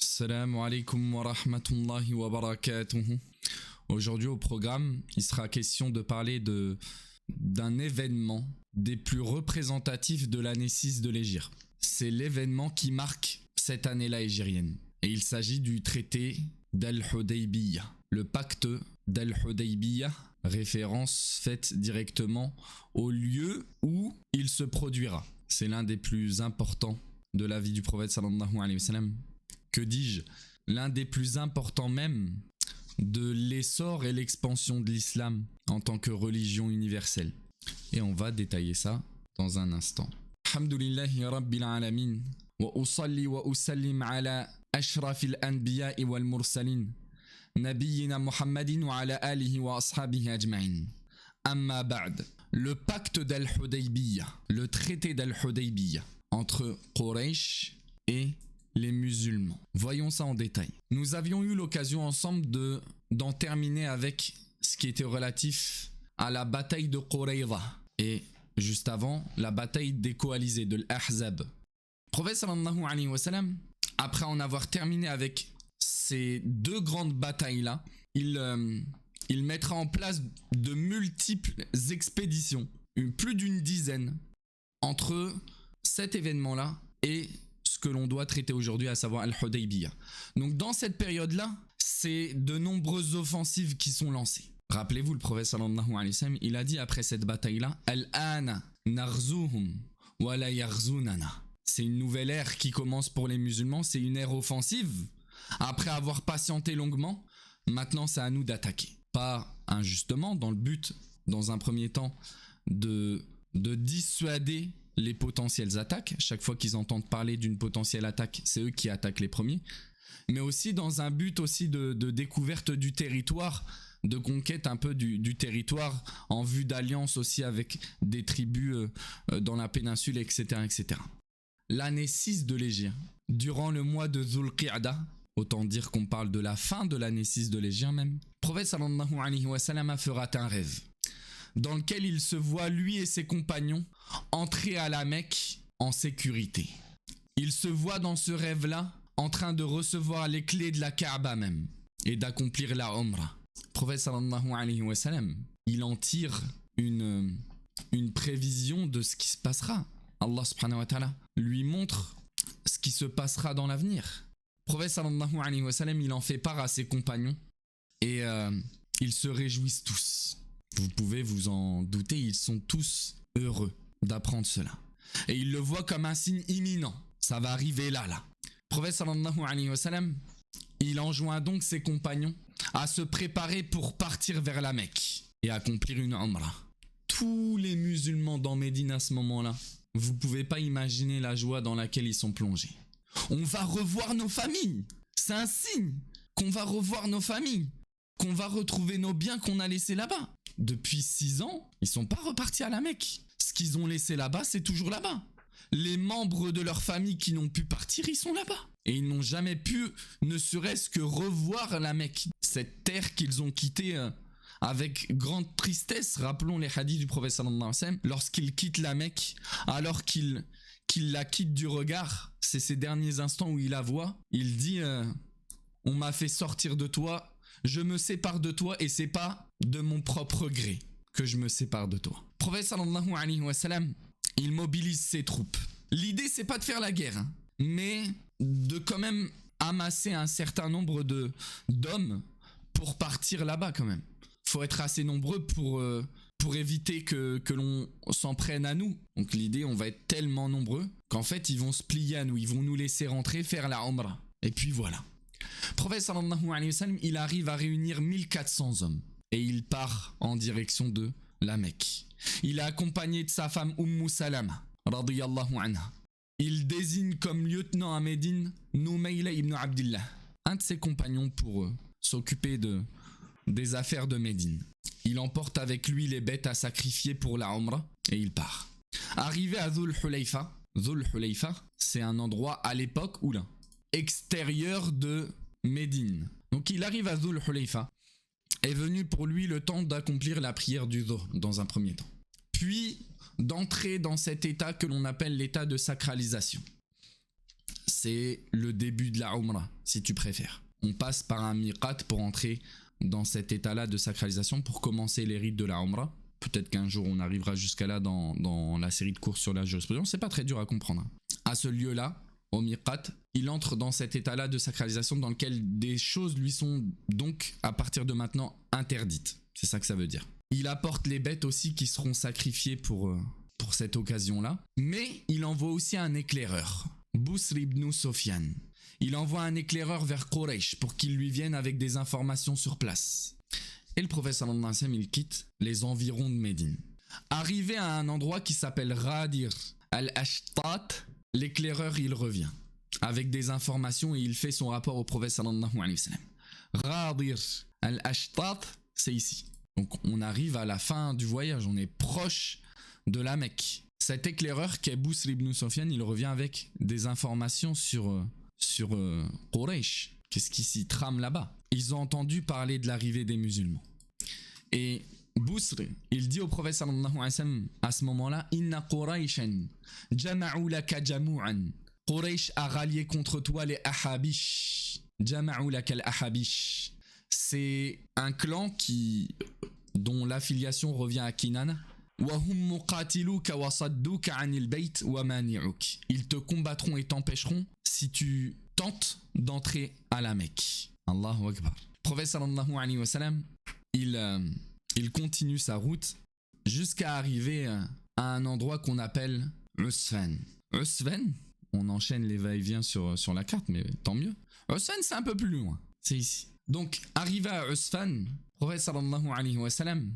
Assalamu alaikum wa rahmatullahi wa barakatuhu. Aujourd'hui au programme, il sera question de parler d'un événement des plus représentatifs de l'année 6 de l'Hégire. C'est l'événement qui marque cette année-là hégirienne. Et il s'agit du traité d'Al-Hudaybiyah. Le pacte d'Al-Hudaybiyah, référence faite directement au lieu où il se produira. C'est l'un des plus importants de la vie du prophète sallallahu alayhi wa sallam. Que dis-je, l'un des plus importants même de l'essor et l'expansion de l'islam en tant que religion universelle. Et on va détailler ça dans un instant. Alhamdulillahi rabbil alamin wa usalli wa usallim ala ashrafil anbiya'i wal mursalin nabiyyina Muhammadin wa ala alihi wa ashabihi ajma'in. Amma ba'd. Le pacte d'Al-Hudaybiyah, le traité d'Al-Hudaybiyah entre Quraysh et les musulmans. Voyons ça en détail. Nous avions eu l'occasion ensemble d'en terminer avec ce qui était relatif à la bataille de Qurayza et juste avant la bataille des coalisés de l'Ahzab. Le prophète sallallahu alayhi wa sallam, après en avoir terminé avec ces deux grandes batailles-là, il mettra en place de multiples expéditions, plus d'une dizaine, entre cet événement-là et ce que l'on doit traiter aujourd'hui, à savoir Al-Hudaybiyah. Donc dans cette période-là, c'est de nombreuses offensives qui sont lancées. Rappelez-vous, le prophète sallallahu alayhi wa sallam, il a dit après cette bataille-là, Al-Ana narzuhum wa la yarzunana. C'est une nouvelle ère qui commence pour les musulmans, c'est une ère offensive. Après avoir patienté longuement, maintenant c'est à nous d'attaquer. Pas injustement, dans le but, dans un premier temps, de dissuader les potentielles attaques. Chaque fois qu'ils entendent parler d'une potentielle attaque, c'est eux qui attaquent les premiers. Mais aussi dans un but aussi de découverte du territoire, de conquête un peu du territoire en vue d'alliance aussi avec des tribus dans la péninsule, etc. etc. L'année 6 de l'Hégire, durant le mois de Dhul Qa'dah, autant dire qu'on parle de la fin de l'année 6 de l'Hégire même, le prophète sallallahu alayhi wa sallam fera un rêve dans lequel il se voit, lui et ses compagnons, entrer à la Mecque en sécurité. Il se voit dans ce rêve-là en train de recevoir les clés de la Kaaba même et d'accomplir la Umrah. Le prophète sallallahu alayhi wa sallam, il en tire une prévision de ce qui se passera. Allah subhanahu wa ta'ala lui montre ce qui se passera dans l'avenir. Le prophète sallallahu alayhi wa sallam, il en fait part à ses compagnons et ils se réjouissent tous. Vous pouvez vous en douter, ils sont tous heureux d'apprendre cela. Et ils le voient comme un signe imminent. Ça va arriver là. Le prophète sallallahu alayhi wa sallam, il enjoint donc ses compagnons à se préparer pour partir vers la Mecque et accomplir une Umrah. Tous les musulmans dans Médine à ce moment-là, vous pouvez pas imaginer la joie dans laquelle ils sont plongés. On va revoir nos familles. C'est un signe qu'on va revoir nos familles, qu'on va retrouver nos biens qu'on a laissés là-bas. Depuis 6 ans, ils sont pas repartis à la Mecque. Ce qu'ils ont laissé là-bas, c'est toujours là-bas. Les membres de leur famille qui n'ont pu partir, ils sont là-bas. Et ils n'ont jamais pu, ne serait-ce que revoir la Mecque. Cette terre qu'ils ont quittée avec grande tristesse. Rappelons les hadiths du prophète sallallahu alayhi wa sallam. Lorsqu'il quitte la Mecque, alors qu'il la quitte du regard, c'est ces derniers instants où il la voit. Il dit on m'a fait sortir de toi. Je me sépare de toi et c'est pas de mon propre gré que je me sépare de toi. Le prophète sallallahu alayhi wa sallam, il mobilise ses troupes. L'idée c'est pas de faire la guerre, mais de quand même amasser un certain nombre d'hommes pour partir là-bas quand même. Faut être assez nombreux pour éviter que l'on s'en prenne à nous. Donc l'idée, on va être tellement nombreux qu'en fait ils vont se plier à nous, ils vont nous laisser rentrer, faire la Umrah. Et puis voilà. Le prophète sallallahu alayhi wa sallam, il arrive à réunir 1400 hommes et il part en direction de la Mecque. Il est accompagné de sa femme Salama radiyallahu anha. Il désigne comme lieutenant à Médine Numayla ibn Abdillah, un de ses compagnons pour s'occuper des affaires de Médine. Il emporte avec lui les bêtes à sacrifier pour la Umrah et il part. Arrivé à Dhul Hulayfa, c'est un endroit à l'époque où là, extérieur de Médine. Donc il arrive à Dhul Hulayfa. Est venu pour lui le temps d'accomplir la prière du Dhuhr dans un premier temps. Puis d'entrer dans cet état que l'on appelle l'état de sacralisation. c'est le début de la Umrah, si tu préfères. On passe par un miqat pour entrer dans cet état-là de sacralisation, pour commencer les rites de la Umrah. Peut-être qu'un jour on arrivera jusqu'à là dans la série de cours sur la jurisprudence, c'est pas très dur à comprendre. À ce lieu-là, au miqat, il entre dans cet état-là de sacralisation dans lequel des choses lui sont donc à partir de maintenant interdites. C'est ça que ça veut dire. Il apporte les bêtes aussi qui seront sacrifiées pour cette occasion-là. Mais il envoie aussi un éclaireur, Busr ibn Sufyan. Il envoie un éclaireur vers Quraysh pour qu'il lui vienne avec des informations sur place. Et le prophète sallallahu alayhi wa sallam, il quitte les environs de Médine. Arrivé à un endroit qui s'appelle Ghadir al-Ashtat, l'éclaireur il revient avec des informations et il fait son rapport au prophète sallallahu alayhi wa sallam. Ghadir al-Ashtat, c'est ici. Donc on arrive à la fin du voyage, on est proche de la Mecque. Cet éclaireur qui est Busr ibn Sufyan, il revient avec des informations sur Quraysh. Qu'est-ce qui s'y trame là-bas? Ils ont entendu parler de l'arrivée des musulmans. Et Busr, il dit au prophète sallallahu alayhi wa sallam à ce moment-là, Inna Qurayshan jama'u laka jamou'an. Quraysh a rallié contre toi les Ahabish. Jama'u laka al-Ahabish. C'est un clan dont l'affiliation revient à Kinana. Ils te combattront et t'empêcheront si tu tentes d'entrer à la Mecque. Allahu Akbar. Le prophète sallallahu alayhi wa sallam, il continue sa route jusqu'à arriver à un endroit qu'on appelle Usfan. Usfan, on enchaîne les va-et-vient sur la carte, mais tant mieux. Usfan, c'est un peu plus loin. C'est ici. Donc, arrivé à Usfan, le prophète sallallahu alayhi wa sallam,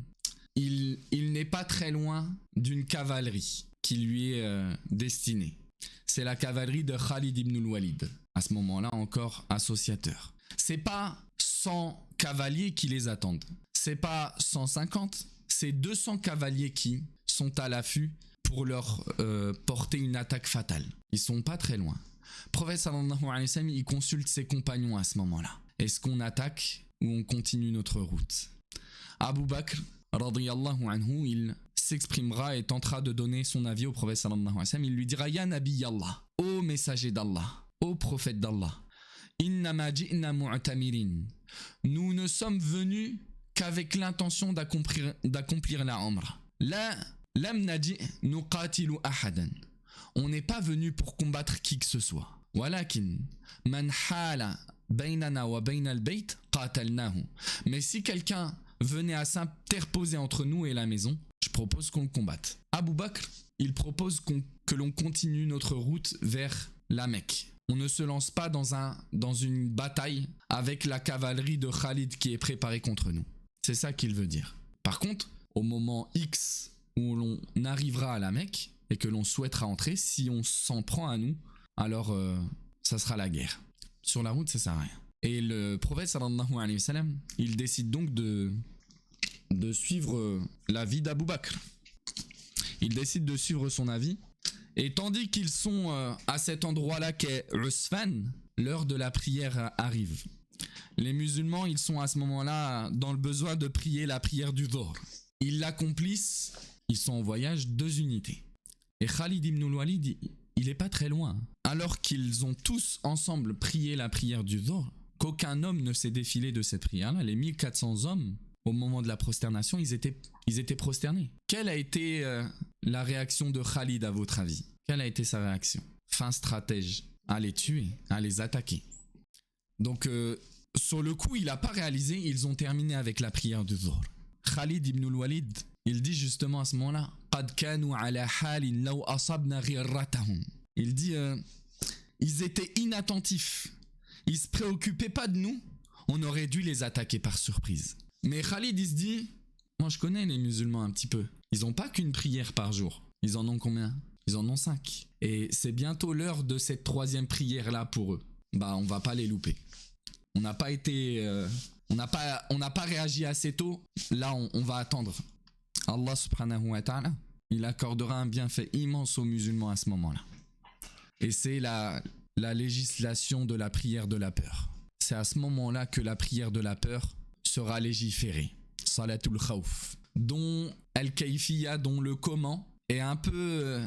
il n'est pas très loin d'une cavalerie qui lui est destinée. C'est la cavalerie de Khalid ibn al-Walid, à ce moment-là encore associateur. C'est pas 100 cavaliers qui les attendent, c'est pas 150, c'est 200 cavaliers qui sont à l'affût pour leur porter une attaque fatale. Ils sont pas très loin. Le prophète sallallahu alayhi wa sallam, il consulte ses compagnons à ce moment-là. Est-ce qu'on attaque ou on continue notre route? Abu Bakr radiyallahu anhu, il s'exprimera et tentera de donner son avis au prophète sallallahu alayhi wa sallam. Il lui dira: Ya Nabi Allah, ô messager d'Allah, ô prophète d'Allah, innama ji'na mu'tamirin. Nous ne sommes venus qu'avec l'intention d'accomplir la Umrah. La lam naji' nuqatilu ahadan. On n'est pas venu pour combattre qui que ce soit. Walakin man hala baynana wa bayna al-bayt qatalnahu. Mais si quelqu'un venait à s'interposer entre nous et la maison, je propose qu'on le combatte. Abu Bakr, il propose que l'on continue notre route vers la Mecque. On ne se lance pas dans une bataille avec la cavalerie de Khalid qui est préparée contre nous. C'est ça qu'il veut dire. Par contre, au moment X où l'on arrivera à la Mecque et que l'on souhaitera entrer, si on s'en prend à nous, alors ça sera la guerre. Sur la route, ça sert à rien. Et le prophète sallallahu alayhi wa sallam, il décide donc de suivre l'avis d'Abu Bakr. Il décide de suivre son avis. Et tandis qu'ils sont à cet endroit-là qu'est Usfan, l'heure de la prière arrive. Les musulmans, ils sont à ce moment-là dans le besoin de prier la prière du Dhuhr. Ils l'accomplissent, ils sont en voyage, 2 unités. Et Khalid ibn al-Walid, il n'est pas très loin. Alors qu'ils ont tous ensemble prié la prière du Dhuhr, qu'aucun homme ne s'est défilé de cette prière-là. Les 1400 hommes, au moment de la prosternation, ils étaient prosternés. Quelle a été la réaction de Khalid à votre avis? Quelle a été sa réaction? Fin stratège, à les tuer, à les attaquer. Donc, sur le coup, il n'a pas réalisé, ils ont terminé avec la prière du Dhuhr. Khalid ibn al-Walid, il dit justement à ce moment-là, قَدْ كَانُوا عَلَى حَالٍ لَوْ أَصَبْنَا غِرَّتَهُمْ. Il dit, ils étaient inattentifs. Ils se préoccupaient pas de nous. On aurait dû les attaquer par surprise. Mais Khalid, il se dit, moi je connais les musulmans un petit peu. Ils n'ont pas qu'une prière par jour. Ils en ont combien? Ils en ont 5. Et c'est bientôt l'heure de cette 3e prière-là pour eux. Bah, on va pas les louper. On n'a pas été... on n'a pas réagi assez tôt. Là, on va attendre. Allah subhanahu wa ta'ala, il accordera un bienfait immense aux musulmans à ce moment-là. Et c'est la législation de la prière de la peur. C'est à ce moment-là que la prière de la peur sera légiférée. Salatul khawf. Dont al-kayfiyya, dont le comment est un peu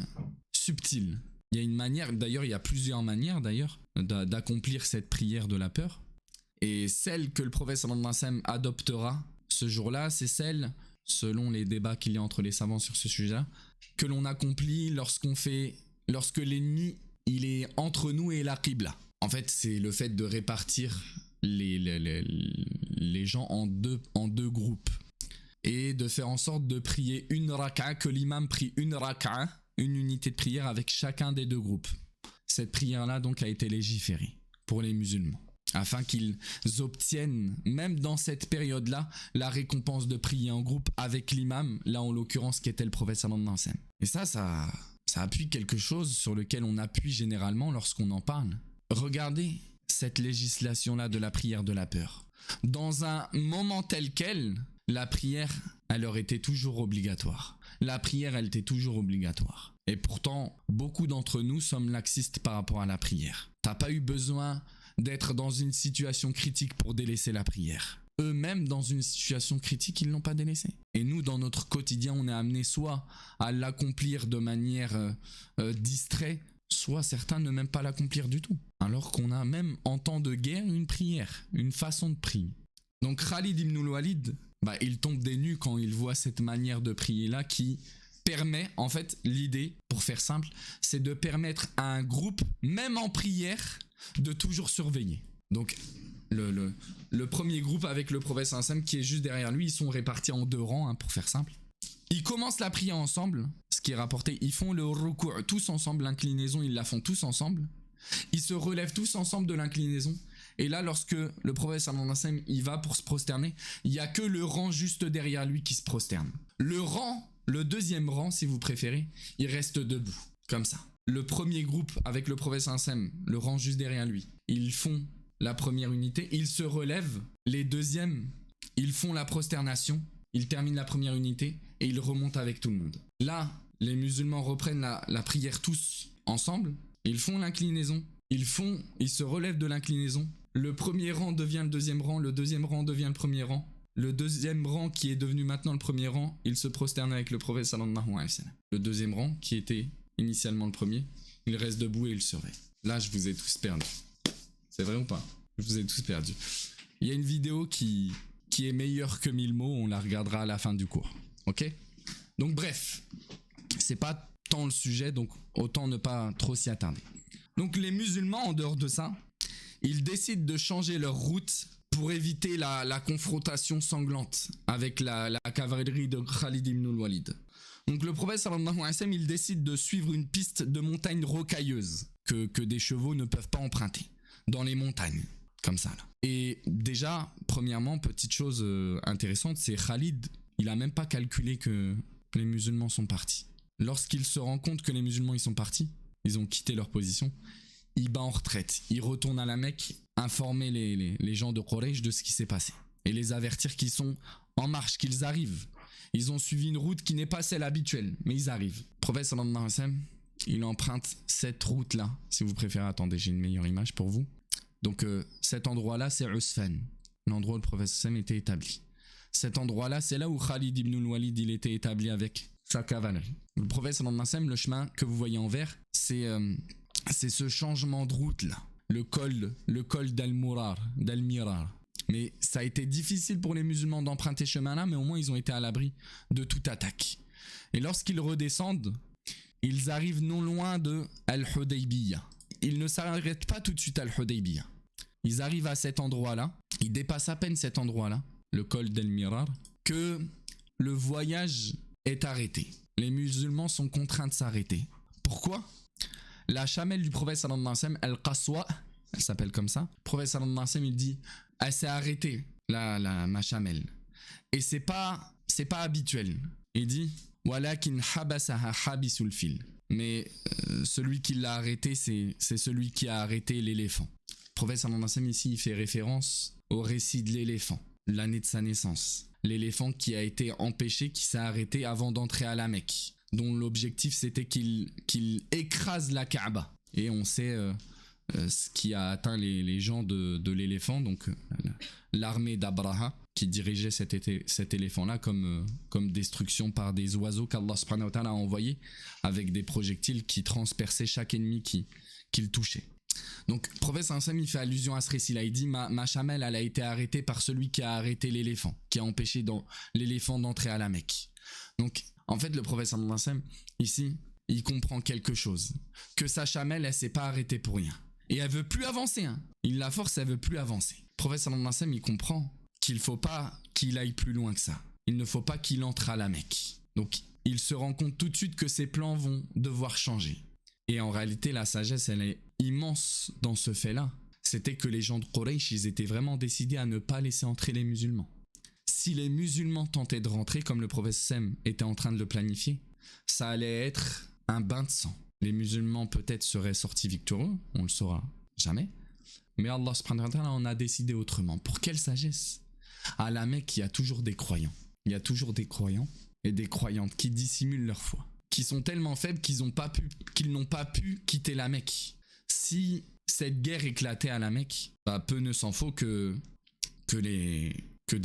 subtil. Il y a une manière, d'ailleurs il y a plusieurs manières d'ailleurs d'accomplir cette prière de la peur. Et celle que le prophète sallallahu alayhi wa sallam adoptera ce jour-là, c'est celle, selon les débats qu'il y a entre les savants sur ce sujet-là, que l'on accomplit lorsque l'ennemi il est entre nous et la qibla. En fait, c'est le fait de répartir les gens en deux groupes et de faire en sorte de prier une raka'a, que l'imam prie une raka'a, une unité de prière avec chacun des deux groupes. Cette prière-là donc a été légiférée pour les musulmans, afin qu'ils obtiennent, même dans cette période-là, la récompense de prier en groupe avec l'imam, là en l'occurrence qui était le prophète sallallahu alayhi wa sallam. Et ça appuie quelque chose sur lequel on appuie généralement lorsqu'on en parle. Regardez cette législation-là de la prière de la peur. Dans un moment tel quel, la prière, elle aurait été toujours obligatoire. La prière, elle était toujours obligatoire. Et pourtant, beaucoup d'entre nous sommes laxistes par rapport à la prière. T'as pas eu besoin d'être dans une situation critique pour délaisser la prière. Eux-mêmes, dans une situation critique, ils ne l'ont pas délaissé. Et nous, dans notre quotidien, on est amené soit à l'accomplir de manière distraite, soit certains ne même pas l'accomplir du tout. Alors qu'on a même en temps de guerre une prière, une façon de prier. Donc Khalid ibn al-Walid, il tombe des nues quand il voit cette manière de prier-là qui permet, en fait, l'idée, pour faire simple, c'est de permettre à un groupe, même en prière, de toujours surveiller. Donc le premier groupe avec le prophète sallallahu alayhi wa sallam qui est juste derrière lui, ils sont répartis en deux rangs, pour faire simple. Ils commencent la prière ensemble, ce qui est rapporté, ils font le ruku' tous ensemble, l'inclinaison, ils la font tous ensemble. Ils se relèvent tous ensemble de l'inclinaison. Et là, lorsque le prophète sallallahu alayhi wa sallam, il va pour se prosterner, il n'y a que le rang juste derrière lui qui se prosterne. Le deuxième rang, si vous préférez, il reste debout, comme ça. Le premier groupe avec le prophète sallallahu alayhi wa sallam, le rang juste derrière lui, ils font la première unité, ils se relèvent. Les deuxièmes, ils font la prosternation, ils terminent la première unité et ils remontent avec tout le monde. Là, les musulmans reprennent la prière tous ensemble, ils font l'inclinaison, ils se relèvent de l'inclinaison. Le premier rang devient le deuxième rang, le deuxième rang devient le premier rang. Le deuxième rang qui est devenu maintenant le premier rang, il se prosterne avec le prophète sallallahu alayhi wa sallam. Le deuxième rang, qui était initialement le premier, il reste debout et il surveille. Là, je vous ai tous perdus. C'est vrai ou pas? Je vous ai tous perdus. Il y a une vidéo qui est meilleure que 1000 mots, on la regardera à la fin du cours. Ok? Donc bref, c'est pas tant le sujet, donc autant ne pas trop s'y attarder. Donc les musulmans, en dehors de ça, ils décident de changer leur route pour éviter la confrontation sanglante avec la cavalerie de Khalid ibn al-Walid. Donc le prophète sallallahu alayhi wa sallam, il décide de suivre une piste de montagne rocailleuse que des chevaux ne peuvent pas emprunter, dans les montagnes, comme ça là. Et déjà, premièrement, petite chose intéressante, c'est Khalid, il a même pas calculé que les musulmans sont partis. Lorsqu'il se rend compte que les musulmans ils sont partis, ils ont quitté leur position, il bat en retraite, il retourne à la Mecque, informer les gens de Quraysh de ce qui s'est passé et les avertir qu'ils sont en marche, qu'ils arrivent. Ils ont suivi une route qui n'est pas celle habituelle, mais ils arrivent. Le prophète sallallahu alayhi wa sallam, il emprunte cette route-là. Si vous préférez, attendez, j'ai une meilleure image pour vous. Donc cet endroit-là, c'est Usfan, l'endroit où le prophète sallallahu alayhi wa sallam était établi. Cet endroit-là, c'est là où Khalid ibn al-Walid il était établi avec sa cavalerie. Le prophète sallallahu alayhi wa sallam, le chemin que vous voyez en vert, c'est ce changement de route là, le col d'Al-Mirar. Mais ça a été difficile pour les musulmans d'emprunter ce chemin là, mais au moins ils ont été à l'abri de toute attaque. Et lorsqu'ils redescendent, ils arrivent non loin de Al-Hudaybiyah. Ils ne s'arrêtent pas tout de suite à Al-Hudaybiyah. Ils arrivent à cet endroit là, ils dépassent à peine cet endroit là, le col d'Al-Mirar, que le voyage est arrêté. Les musulmans sont contraints de s'arrêter. Pourquoi ? La chamelle du prophète sallallahu alayhi wa sallam, Al-Qaswa, elle s'appelle comme ça. Le prophète sallallahu alayhi wa sallam, il dit, elle s'est arrêtée, ma chamelle. Et c'est pas habituel. Il dit, walakin habasaha habisul fil. Mais celui qui l'a arrêté, c'est celui qui a arrêté l'éléphant. Le prophète sallallahu alayhi wa sallam, ici, il fait référence au récit de l'éléphant, l'année de sa naissance. L'éléphant qui a été empêché, qui s'est arrêté avant d'entrer à la Mecque, dont l'objectif c'était qu'il écrase la Kaaba. Et on sait ce qui a atteint les gens de l'éléphant, donc l'armée d'Abraha qui dirigeait cet éléphant-là comme destruction par des oiseaux qu'Allah subhanahu wa ta'ala a envoyés avec des projectiles qui transperçaient chaque ennemi qui le touchait. Donc, le prophète sallallahu alayhi wa sallam, il fait allusion à ce récit-là. Il dit ma chamelle, elle a été arrêtée par celui qui a arrêté l'éléphant, qui a empêché l'éléphant d'entrer à la Mecque. Donc, en fait, le prophète sallallahu alayhi wa sallam, ici, il comprend quelque chose. Que sa chamelle, elle s'est pas arrêtée pour rien. Et elle veut plus avancer. Il la force, elle veut plus avancer. Le prophète sallallahu alayhi wa sallam, il comprend qu'il faut pas qu'il aille plus loin que ça. Il ne faut pas qu'il entre à la Mecque. Donc, il se rend compte tout de suite que ses plans vont devoir changer. Et en réalité, la sagesse, elle est immense dans ce fait-là. C'était que les gens de Quraysh, ils étaient vraiment décidés à ne pas laisser entrer les musulmans. Si les musulmans tentaient de rentrer, comme le prophète Sem était en train de le planifier, ça allait être un bain de sang. Les musulmans peut-être seraient sortis victorieux, on le saura jamais. Mais Allah subhanahu wa ta'ala en a décidé autrement. Pour quelle sagesse ? À la Mecque, il y a toujours des croyants. Il y a toujours des croyants et des croyantes qui dissimulent leur foi, qui sont tellement faibles qu'ils n'ont pas pu quitter la Mecque. Si cette guerre éclatait à la Mecque, peu ne s'en faut que des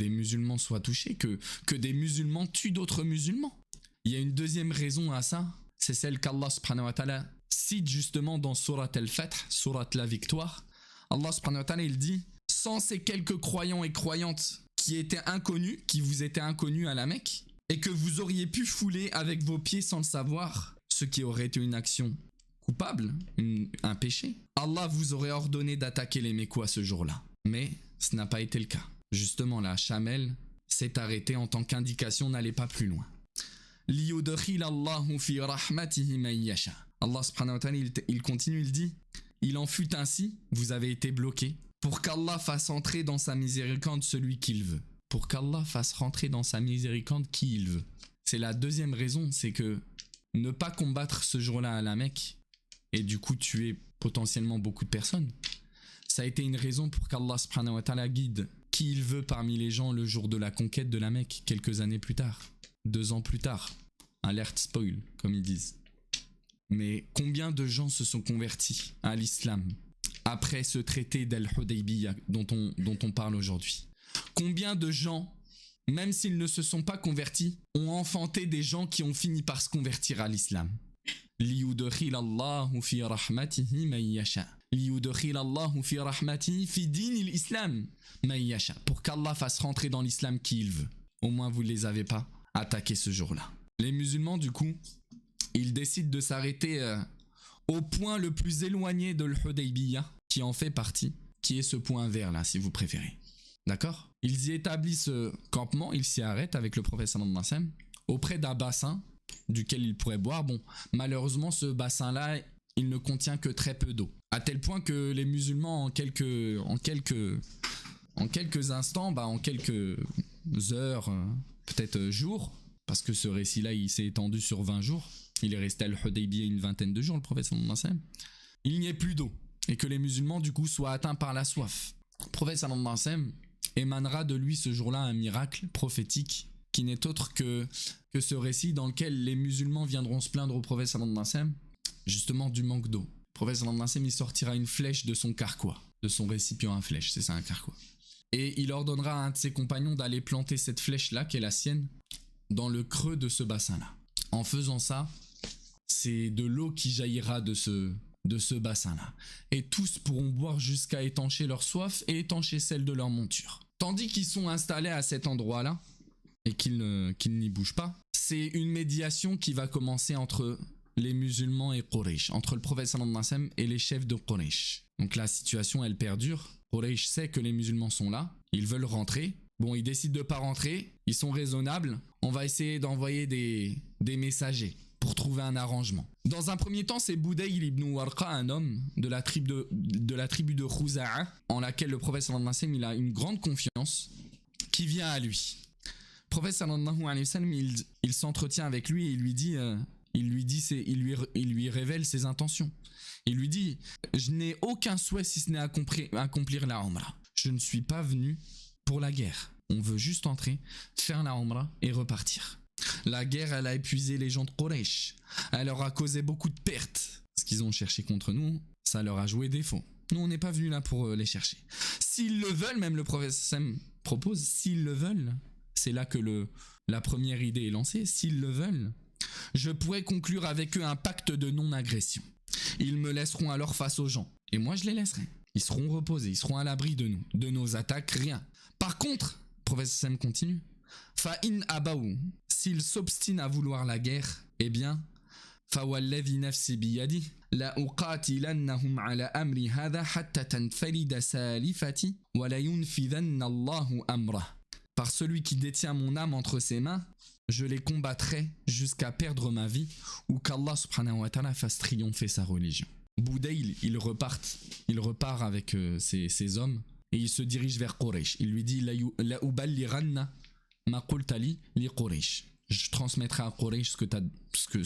musulmans soient touchés, que des musulmans tuent d'autres musulmans. Il y a une deuxième raison à ça, c'est celle qu'Allah subhanahu wa ta'ala cite justement dans Surat al-Fath, Surat la victoire. Allah subhanahu wa ta'ala, il dit, sans ces quelques croyants et croyantes qui étaient inconnus, qui vous étaient inconnus à la Mecque, et que vous auriez pu fouler avec vos pieds sans le savoir, ce qui aurait été une action coupable, un péché, Allah vous aurait ordonné d'attaquer les Mécois ce jour-là. Mais ce n'a pas été le cas. Justement, la chamelle s'est arrêtée en tant qu'indication, n'allez pas plus loin. Liyudkhilillahu fi rahmatihi man yasha. Allah subhanahu wa ta'ala, il continue, il dit, il en fut ainsi, vous avez été bloqués, pour qu'Allah fasse entrer dans sa miséricorde celui qu'il veut. Pour qu'Allah fasse rentrer dans sa miséricorde qui il veut. C'est la deuxième raison, c'est que ne pas combattre ce jour-là à la Mecque et du coup tuer potentiellement beaucoup de personnes, ça a été une raison pour qu'Allah subhanahu wa ta'ala guide qui il veut parmi les gens le jour de la conquête de la Mecque, quelques années plus tard, 2 ans plus tard. Alerte spoil, comme ils disent. Mais combien de gens se sont convertis à l'islam après ce traité d'Al-Hudaybiyah dont on parle aujourd'hui? Combien de gens, même s'ils ne se sont pas convertis, ont enfanté des gens qui ont fini par se convertir à l'islam? Liyudkhilallahu fi rahmatihi man yasha. Liyudkhilallahu fi rahmatihi fi dinil islam man yasha. Pour qu'Allah fasse rentrer dans l'islam qui il veut. Au moins vous ne les avez pas attaqués ce jour-là. Les musulmans, du coup, ils décident de s'arrêter au point le plus éloigné de l'Hudaybiyah, qui en fait partie, qui est ce point vert là, si vous préférez. D'accord ? Ils y établissent campement, ils s'y arrêtent avec le prophète sallallahu alayhi wa sallam, auprès d'un bassin duquel ils pourraient boire. Bon, malheureusement, ce bassin-là, il ne contient que très peu d'eau. À tel point que les musulmans, en quelques instants, en quelques heures, peut-être jours, parce que ce récit-là, il s'est étendu sur 20 jours, il est resté à l'Hudaybiyah une vingtaine de jours, le prophète sallallahu alayhi wa sallam, il n'y ait plus d'eau, et que les musulmans, du coup, soient atteints par la soif. Le prophète sallallahu alayhi wa sallam émanera de lui ce jour-là un miracle prophétique qui n'est autre que ce récit dans lequel les musulmans viendront se plaindre au prophète sallallahu alayhi wa sallam justement du manque d'eau. Le prophète sallallahu alayhi wa sallam, il sortira une flèche de son carquois, de son récipient à flèche, c'est ça un carquois. Et il ordonnera à un de ses compagnons d'aller planter cette flèche-là, qui est la sienne, dans le creux de ce bassin-là. En faisant ça, c'est de l'eau qui jaillira de ce bassin-là. Et tous pourront boire jusqu'à étancher leur soif et étancher celle de leur monture. Tandis qu'ils sont installés à cet endroit-là, et qu'ils n'y bougent pas, c'est une médiation qui va commencer entre les musulmans et Quraysh, entre le prophète sallallahu alayhi wa sallam et les chefs de Quraysh. Donc la situation, elle perdure. Quraysh sait que les musulmans sont là, ils veulent rentrer. Bon, ils décident de pas rentrer, ils sont raisonnables. On va essayer d'envoyer des messagers pour trouver un arrangement. Dans un premier temps, c'est Budayl ibn Warqa, un homme de la tribu de Khuza'a, en laquelle le prophète sallallahu alayhi wa sallam, il a une grande confiance, qui vient à lui. Le prophète sallallahu alayhi wa sallam, il s'entretient avec lui et il lui révèle ses intentions. Il lui dit, je n'ai aucun souhait si ce n'est accomplir la Umrah. Je ne suis pas venu pour la guerre. On veut juste entrer, faire la Umrah et repartir. La guerre, elle a épuisé les gens de Quraysh. Elle leur a causé beaucoup de pertes. Ce qu'ils ont cherché contre nous, ça leur a joué défaut. Nous, on n'est pas venus là pour les chercher. S'ils le veulent, même le prophète Sam propose, s'ils le veulent, c'est là que la première idée est lancée, s'ils le veulent, je pourrais conclure avec eux un pacte de non-agression. Ils me laisseront alors face aux gens. Et moi, je les laisserai. Ils seront reposés, ils seront à l'abri de nous. De nos attaques, rien. Par contre, le prophète Sam continue, Fa'in abaou, s'ils s'obstinent à vouloir la guerre, eh bien, فوالذي نفسي بيده لأقاتلنهم على أمر هذا حتى تنفرد سالفتي ولينفذن الله أمره. Par celui qui détient mon âme entre ses mains, je les combattrai jusqu'à perdre ma vie ou qu'Allah subhanahu wa ta'ala fasse triompher sa religion. Boudayl, il repart avec ses hommes et il se dirige vers Quraysh. Il lui dit La uballiranna ma qultali li Quraysh. Je transmettrai à Quraysh ce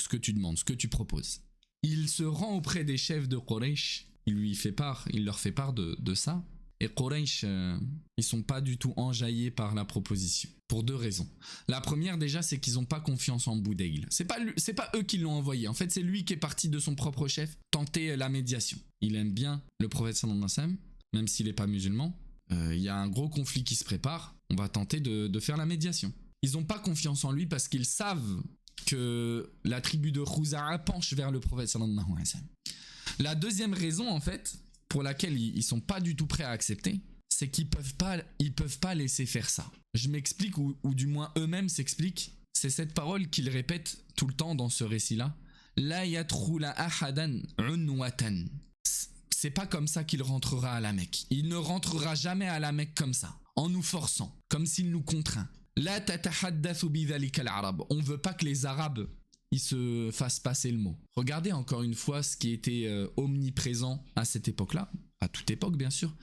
que tu demandes, ce que tu proposes. Il se rend auprès des chefs de Quraysh, il leur fait part de ça. Et Quraysh, ils sont pas du tout enjaillés par la proposition, pour deux raisons. La première déjà, c'est qu'ils n'ont pas confiance en Boudayl. C'est pas eux qui l'ont envoyé, en fait c'est lui qui est parti de son propre chef tenter la médiation. Il aime bien le prophète sallallahu alayhi wa sallam, même s'il n'est pas musulman. Il y a un gros conflit qui se prépare, on va tenter de faire la médiation. Ils n'ont pas confiance en lui parce qu'ils savent que la tribu de Khuza'a penche vers le prophète sallallahu alayhi wa sallam. La deuxième raison, en fait, pour laquelle ils sont pas du tout prêts à accepter, c'est qu'ils peuvent pas laisser faire ça. Je m'explique, ou du moins eux-mêmes s'expliquent. C'est cette parole qu'ils répètent tout le temps dans ce récit-là. La yadkhula ahadan unwatan. C'est pas comme ça qu'il rentrera à la Mecque. Il ne rentrera jamais à la Mecque comme ça, en nous forçant, comme s'il nous contraint. La tatahaddathu bidhalika al-arab. On veut pas que les Arabes ils se fassent passer le mot. Regardez encore une fois ce qui était omniprésent à cette époque-là, à toute époque bien sûr,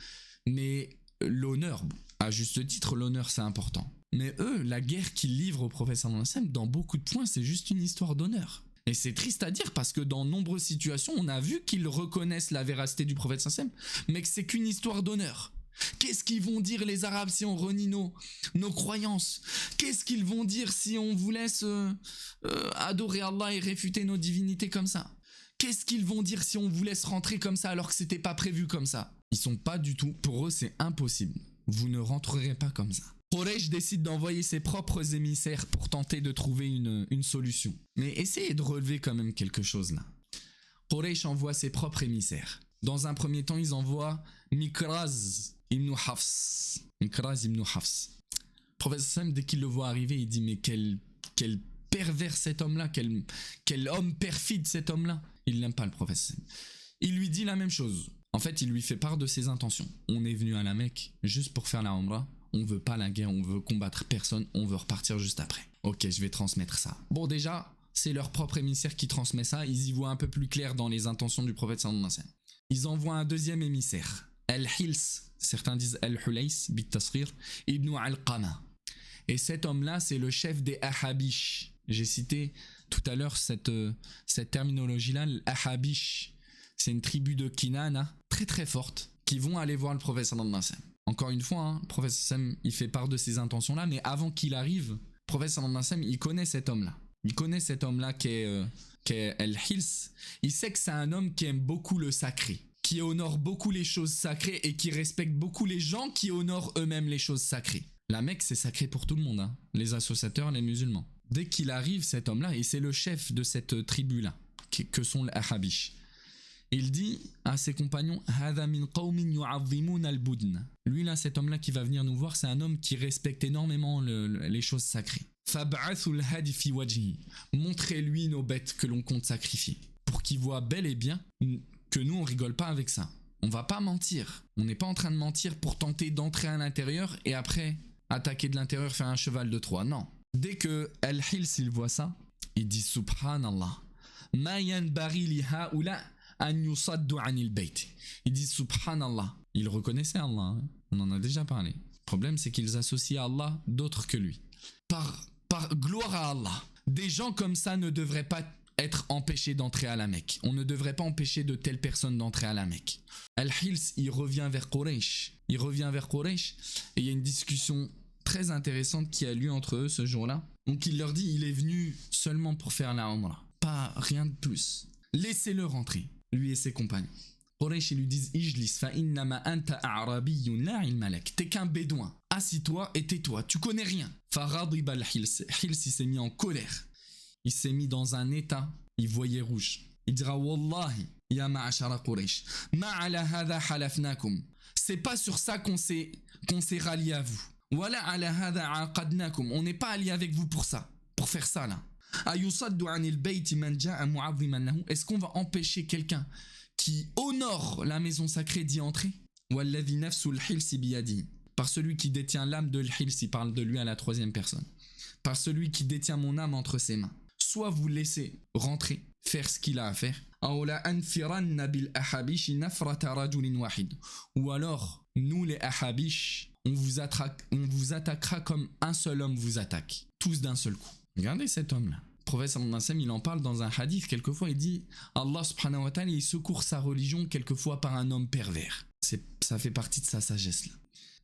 mais l'honneur, à juste titre, l'honneur c'est important. Mais eux, la guerre qu'ils livrent au prophète sallallahu alayhi wa sallam, dans beaucoup de points, c'est juste une histoire d'honneur. Et c'est triste à dire parce que dans nombreuses situations, on a vu qu'ils reconnaissent la véracité du prophète sallallahu alayhi wa sallam, mais que c'est qu'une histoire d'honneur. Qu'est-ce qu'ils vont dire les Arabes si on renie nos croyances? Qu'est-ce qu'ils vont dire si on vous laisse adorer Allah et réfuter nos divinités comme ça? Qu'est-ce qu'ils vont dire si on vous laisse rentrer comme ça alors que c'était pas prévu comme ça? Ils sont pas du tout, pour eux c'est impossible. Vous ne rentrerez pas comme ça. Quraysh décide d'envoyer ses propres émissaires pour tenter de trouver une solution. Mais essayez de relever quand même quelque chose là. Quraysh envoie ses propres émissaires. Dans un premier temps, ils envoient Mikraz ibn Hafs. Mikraz ibn Hafs. Le prophète Sam, dès qu'il le voit arriver, il dit mais quel pervers cet homme-là, quel homme perfide cet homme-là. Il n'aime pas le prophète Sam. Il lui dit la même chose. En fait, il lui fait part de ses intentions. On est venu à la Mecque juste pour faire la Umrah. On veut pas la guerre, on veut combattre personne, on veut repartir juste après. Ok, je vais transmettre ça. Bon, déjà, c'est leur propre émissaire qui transmet ça. Ils y voient un peu plus clair dans les intentions du prophète sallallahu alayhi wa sallam. Ils envoient un deuxième émissaire, Al-Hils, certains disent Al-Hulays, bit tasghir, Ibn Al-Qama. Et cet homme-là, c'est le chef des Ahabish. J'ai cité tout à l'heure cette terminologie-là, l'Ahabish. C'est une tribu de Kinana, très très forte, qui vont aller voir le prophète sallallahu alayhi wa sallam. Encore une fois, le prophète sallallahu alayhi wa sallam, il fait part de ses intentions-là, mais avant qu'il arrive, le prophète sallallahu alayhi wa sallam, il connaît cet homme-là. Il connaît cet homme-là qui est Al-Hils. Il sait que c'est un homme qui aime beaucoup le sacré, qui honore beaucoup les choses sacrées et qui respecte beaucoup les gens qui honorent eux-mêmes les choses sacrées. La Mecque, c'est sacré pour tout le monde, hein. Les associateurs, les musulmans. Dès qu'il arrive, cet homme-là, et c'est le chef de cette tribu-là, que sont les Ahabish, il dit à ses compagnons Hadha min qawmin yu'azzimuna al-budn. Lui là, cet homme-là qui va venir nous voir, c'est un homme qui respecte énormément les choses sacrées. Fab'athul hadi fi wajhi. Montrez-lui nos bêtes que l'on compte sacrifier, pour qu'il voit bel et bien que nous on rigole pas avec ça. On va pas mentir. On n'est pas en train de mentir pour tenter d'entrer à l'intérieur et après attaquer de l'intérieur, faire un cheval de Troie. Non. Dès que Al-Hils il voit ça, il dit Subhanallah. Ma yanbaghi li haula an yusaddu anil bayt. Il dit Subhanallah. Il reconnaissait Allah. Hein. On en a déjà parlé. Le problème c'est qu'ils associent à Allah d'autres que lui. Par gloire à Allah. Des gens comme ça ne devraient pas être empêchés d'entrer à la Mecque. On ne devrait pas empêcher de telles personnes d'entrer à la Mecque. Al-Hils, il revient vers Quraysh. Et il y a une discussion très intéressante qui a lieu entre eux ce jour-là. Donc il leur dit, il est venu seulement pour faire la Umrah. Pas rien de plus. Laissez-le rentrer, lui et ses compagnons. Quraysh ils lui disent Ijlis fa innama anta a'rabiyyun la ilma lak. T'es qu'un bédouin. Assis-toi et tais-toi. Tu connais rien. Faghadiba al-Hils. Hils il s'est mis en colère. Il s'est mis dans un état. Il voyait rouge. Il dira Wallahi ya ma'ashara Quraysh. Ma ala hadha halafnakum. C'est pas sur ça qu'on s'est rallié à vous. Wala ala hadha aqadnakum. On n'est pas allié avec vous pour ça. Pour faire ça là. Ayusaddu anil bayti man ja'a mu'azziman lahu. Est-ce qu'on va empêcher quelqu'un qui honore la maison sacrée d'y entrer? Walladhi nafsul hilsi biyadi. Par celui qui détient l'âme de l'Hils, il parle de lui à la troisième personne. Par celui qui détient mon âme entre ses mains. Soit vous laissez rentrer, faire ce qu'il a à faire. Ou alors, nous les Ahabish, on vous attaquera comme un seul homme vous attaque. Tous d'un seul coup. Regardez cet homme-là. Le prophète sallallahu alayhi wa sallam, il en parle dans un hadith. Quelquefois, il dit Allah subhanahu wa ta'ala, il secourt sa religion quelquefois par un homme pervers. Ça fait partie de sa sagesse là.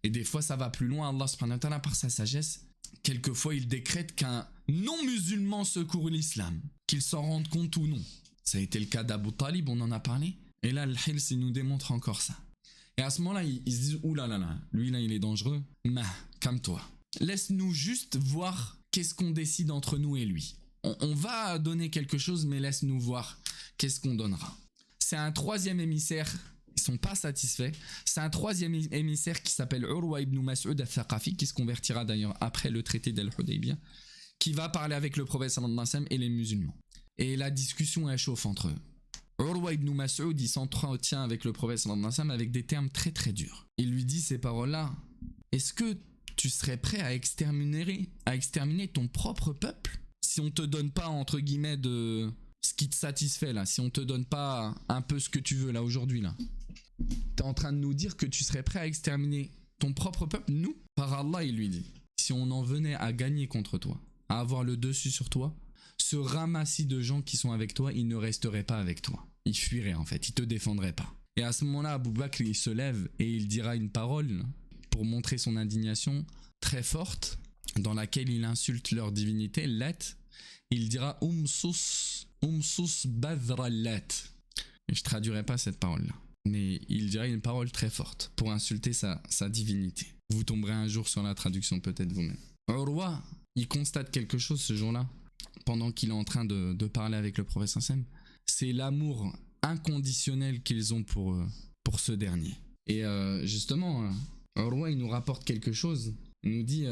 Et des fois, ça va plus loin. Allah subhanahu wa ta'ala, par sa sagesse, quelquefois, il décrète qu'un non-musulman secourt l'islam. Qu'il s'en rende compte ou non. Ça a été le cas d'Abu Talib, on en a parlé. Et là, le Hils, il nous démontre encore ça. Et à ce moment-là, ils se disent, ouh là là là, lui là, il est dangereux. Mais, calme-toi. Laisse-nous juste voir qu'est-ce qu'on décide entre nous et lui. On va donner quelque chose, mais laisse-nous voir qu'est-ce qu'on donnera. C'est un troisième émissaire. Ils sont pas satisfaits. C'est un troisième émissaire qui s'appelle Urwa ibn Mas'ud al-Thaqafi, qui se convertira d'ailleurs après le traité d'Al-Hudaybiyah, qui va parler avec le prophète sallallahu alayhi wa sallam et les musulmans. Et la discussion est chauffe entre eux. Urwa ibn Mas'ud, il s'entretient avec le prophète sallallahu alayhi wa sallam avec des termes très très durs. Il lui dit ces paroles-là. Est-ce que tu serais prêt à exterminer ton propre peuple si on te donne pas entre guillemets de ce qui te satisfait là, si on te donne pas un peu ce que tu veux là aujourd'hui là? T'es en train de nous dire que tu serais prêt à exterminer ton propre peuple? Nous, par Allah, il lui dit, si on en venait à gagner contre toi, à avoir le dessus sur toi, ce ramassis de gens qui sont avec toi, ils ne resteraient pas avec toi. Ils fuiraient en fait, ils te défendraient pas. Et à ce moment-là, Abu Bakr, il se lève et il dira une parole pour montrer son indignation très forte, dans laquelle il insulte leur divinité, Lat. Il dira Umsus badra Lat. Je traduirai pas cette parole-là. Mais il dirait une parole très forte pour insulter sa divinité. Vous tomberez un jour sur la traduction peut-être vous-même. Urwa, il constate quelque chose ce jour-là, pendant qu'il est en train de parler avec le prophète sallam. C'est l'amour inconditionnel qu'ils ont pour ce dernier. Et justement, Urwa, il nous rapporte quelque chose. Il nous dit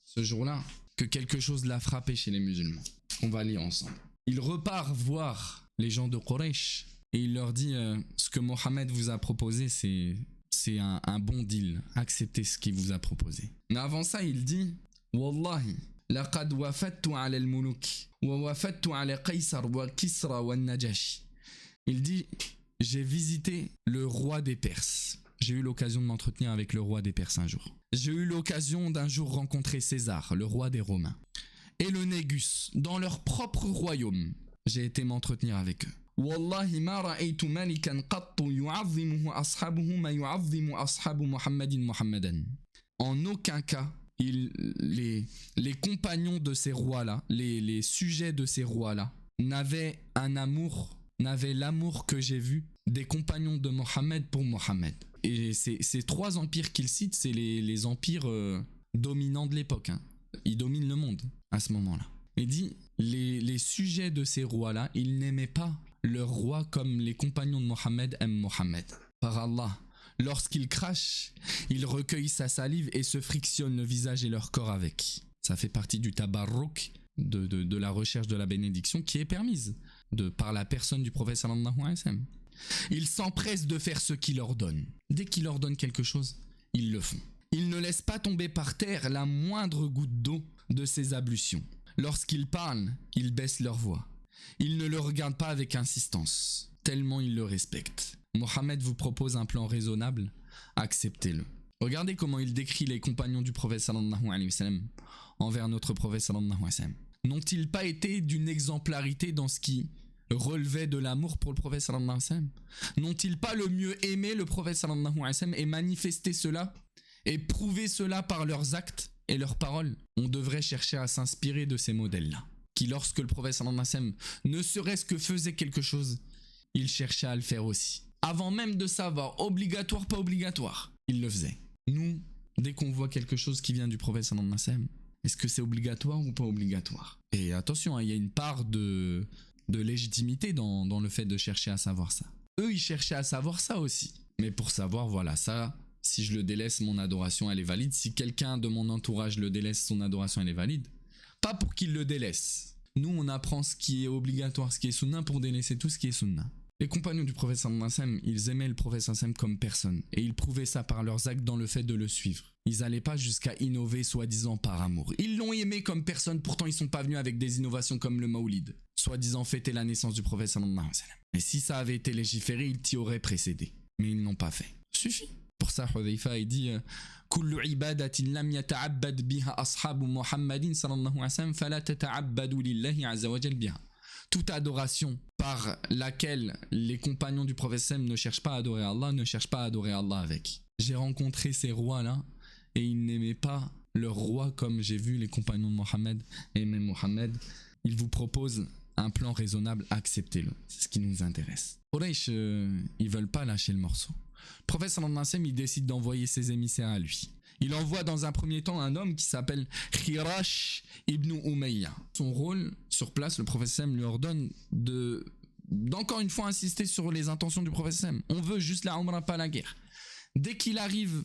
ce jour-là que quelque chose l'a frappé chez les musulmans. On va lire ensemble. Il repart voir les gens de Quraysh. Et il leur dit, ce que Mohammed vous a proposé, c'est un bon deal. Acceptez ce qu'il vous a proposé. Mais avant ça, il dit, Wallahi, laqad wafattu ala al-muluk, wa wafattu ala Qaysar wa Kisra wa Najashi. Il dit, j'ai visité le roi des Perses. J'ai eu l'occasion de m'entretenir avec le roi des Perses un jour. J'ai eu l'occasion d'un jour rencontrer César, le roi des Romains. Et le Négus, dans leur propre royaume. J'ai été m'entretenir avec eux. Wallahi ma ra'aytu malikan qattu yu'azzimuhu ashabuhu ma yu'azzimu ashabu Muhammadan. En aucun cas, les compagnons de ces rois-là, les sujets de ces rois-là, n'avaient l'amour que j'ai vu des compagnons de Mohammed pour Mohammed. Et ces trois empires qu'il cite, c'est les empires dominants de l'époque. Hein. Ils dominent le monde à ce moment-là. Il dit, les sujets de ces rois-là, ils n'aimaient pas leur roi comme les compagnons de Mohammed aiment Mohammed. Par Allah, lorsqu'il crache, il recueille sa salive et se frictionne le visage et leur corps avec. Ça fait partie du tabarruk, de la recherche de la bénédiction qui est permise par la personne du prophète sallallahu alayhi wa sallam. Ils s'empressent de faire ce qu'il leur donne. Dès qu'il leur donne quelque chose, ils le font. Ils ne laissent pas tomber par terre la moindre goutte d'eau de ses ablutions. Lorsqu'ils parlent, ils baissent leur voix. Ils ne le regardent pas avec insistance, tellement ils le respectent. Mohammed vous propose un plan raisonnable, acceptez-le. Regardez comment il décrit les compagnons du prophète sallallahu alayhi wa sallam envers notre prophète sallallahu alayhi wa sallam. N'ont-ils pas été d'une exemplarité dans ce qui relevait de l'amour pour le prophète sallallahu alayhi wa sallam? N'ont-ils pas le mieux aimé le prophète sallallahu alayhi wa sallam et manifesté cela et prouvé cela par leurs actes et leurs paroles? On devrait chercher à s'inspirer de ces modèles-là, qui lorsque le prophète sallallahu alayhi wa sallam ne serait-ce que faisait quelque chose, il cherchait à le faire aussi. avant même de savoir obligatoire, pas obligatoire, il le faisait. Nous, dès qu'on voit quelque chose qui vient du prophète sallallahu alayhi wa sallam, est-ce que c'est obligatoire ou pas obligatoire? Et attention, il y a une part de légitimité dans le fait de chercher à savoir ça. Eux, ils cherchaient à savoir ça aussi. Mais pour savoir, voilà, ça, si je le délaisse, mon adoration, elle est valide. Si quelqu'un de mon entourage le délaisse, son adoration, elle est valide. Pas pour qu'il le délaisse. Nous, on apprend ce qui est obligatoire, ce qui est sunna, pour délaisser tout ce qui est sunna. Les compagnons du prophète sallallahu alayhi wa sallam, ils aimaient le prophète sallallahu alayhi wa sallam comme personne. Et ils prouvaient ça par leurs actes dans le fait de le suivre. Ils n'allaient pas jusqu'à innover soi-disant par amour. Ils l'ont aimé comme personne, pourtant ils sont pas venus avec des innovations comme le Maoulid, soi-disant fêter la naissance du prophète sallallahu alayhi wa sallam. Et si ça avait été légiféré, ils t'y auraient précédé. Mais ils n'ont pas fait. Suffit. Pour ça, Hudhayfa, il dit Kullu ibadatin lam yata'abbad biha ashabu Muhammadin sallallahu alayhi wa sallam fala tata'abbadu lillahi azza wa jal biha. Toute adoration par laquelle les compagnons du prophète sallam ne cherchent pas à adorer Allah, ne cherchent pas à adorer Allah avec. J'ai rencontré ces rois-là et ils n'aimaient pas leur roi comme j'ai vu les compagnons de Mohammed aimer Mohammed. Ils vous proposent un plan raisonnable, acceptez-le. C'est ce qui nous intéresse. Quraysh, ils veulent pas lâcher le morceau. Le prophète sallallahu alayhi wa sallam, il décide d'envoyer ses émissaires à lui. Il envoie dans un premier temps un homme qui s'appelle Khirash ibn Umayya. Son rôle sur place, le prophète sallam lui ordonne d'encore une fois insister sur les intentions du prophète sallam. On veut juste la Umrah, pas la guerre. Dès qu'il arrive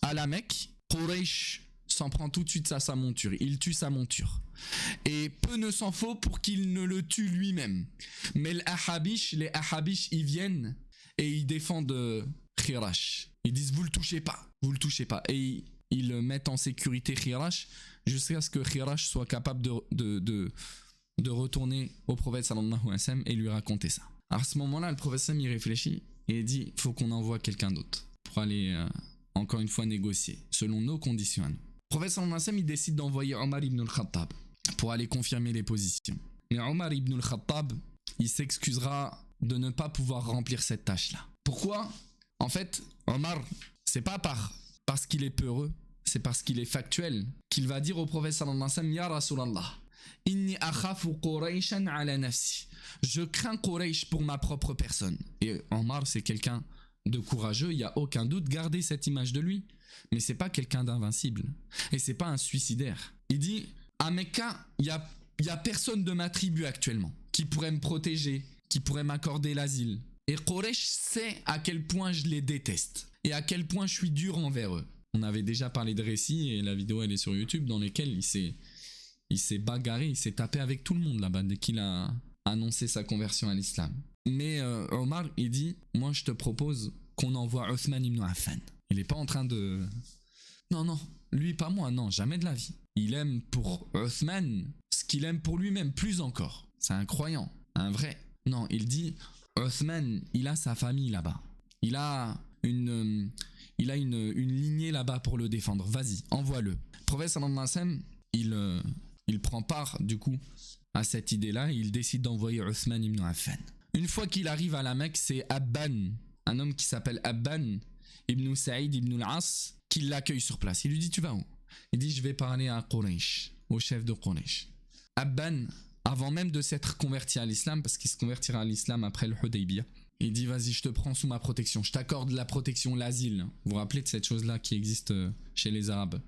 à la Mecque, Quraysh s'en prend tout de suite à sa monture. Il tue sa monture. Et peu ne s'en faut pour qu'il ne le tue lui-même. Mais les Ahabish, ils viennent et ils défendent Khirash. Ils disent vous le touchez pas. Et ils mettent en sécurité Khirash jusqu'à ce que Khirash soit capable de retourner au prophète sallallahu alayhi wa sallam et lui raconter ça. Alors à ce moment-là, le prophète sallallahu alayhi wa sallam, il réfléchit et il dit faut qu'on envoie quelqu'un d'autre pour aller encore une fois négocier selon nos conditions à nous. Le prophète sallallahu alayhi wa sallam, il décide d'envoyer Omar ibn al-Khattab pour aller confirmer les positions. Mais Omar ibn al-Khattab, il s'excusera de ne pas pouvoir remplir cette tâche-là. Pourquoi ? En fait, Omar, c'est pas parce qu'il est peureux, c'est parce qu'il est factuel qu'il va dire au prophète sallallahu alayhi wa sallam Ya Rasulallah, inni akhafu Qurayshan ala nafsi. Je crains Quraysh pour ma propre personne. Et Omar, c'est quelqu'un de courageux, il n'y a aucun doute, gardez cette image de lui. Mais c'est pas quelqu'un d'invincible. Et c'est pas un suicidaire. Il dit à Mecca, il y a personne de ma tribu actuellement qui pourrait me protéger, qui pourrait m'accorder l'asile. Et Quraysh sait à quel point je les déteste et à quel point je suis dur envers eux. On avait déjà parlé de récits et la vidéo elle est sur YouTube dans lesquels il s'est bagarré, il s'est tapé avec tout le monde là-bas dès qu'il a annoncé sa conversion à l'islam. Mais Omar il dit moi je te propose qu'on envoie Othman ibn Affan. Il n'est pas en train de... Non, lui pas moi, non, jamais de la vie. Il aime pour Othman ce qu'il aime pour lui-même, plus encore. C'est un croyant, un vrai. Non, il dit, Othman, il a sa famille là-bas. Il a une lignée là-bas pour le défendre. Vas-y, envoie-le. Le prophète sallallahu alayhi wa sallam, il prend part du coup à cette idée-là et il décide d'envoyer Othman ibn Affan. Une fois qu'il arrive à la Mecque, c'est Abban, un homme qui s'appelle Abban ibn Saïd ibn al-As, qui l'accueille sur place. Il lui dit tu vas où? Il dit je vais parler à Quraysh, au chef de Quraysh. Abban, avant même de s'être converti à l'islam, parce qu'il se convertira à l'islam après le Hudaybiyah, il dit vas-y je te prends sous ma protection, je t'accorde la protection, l'asile. Vous vous rappelez de cette chose-là qui existe chez les Arabes?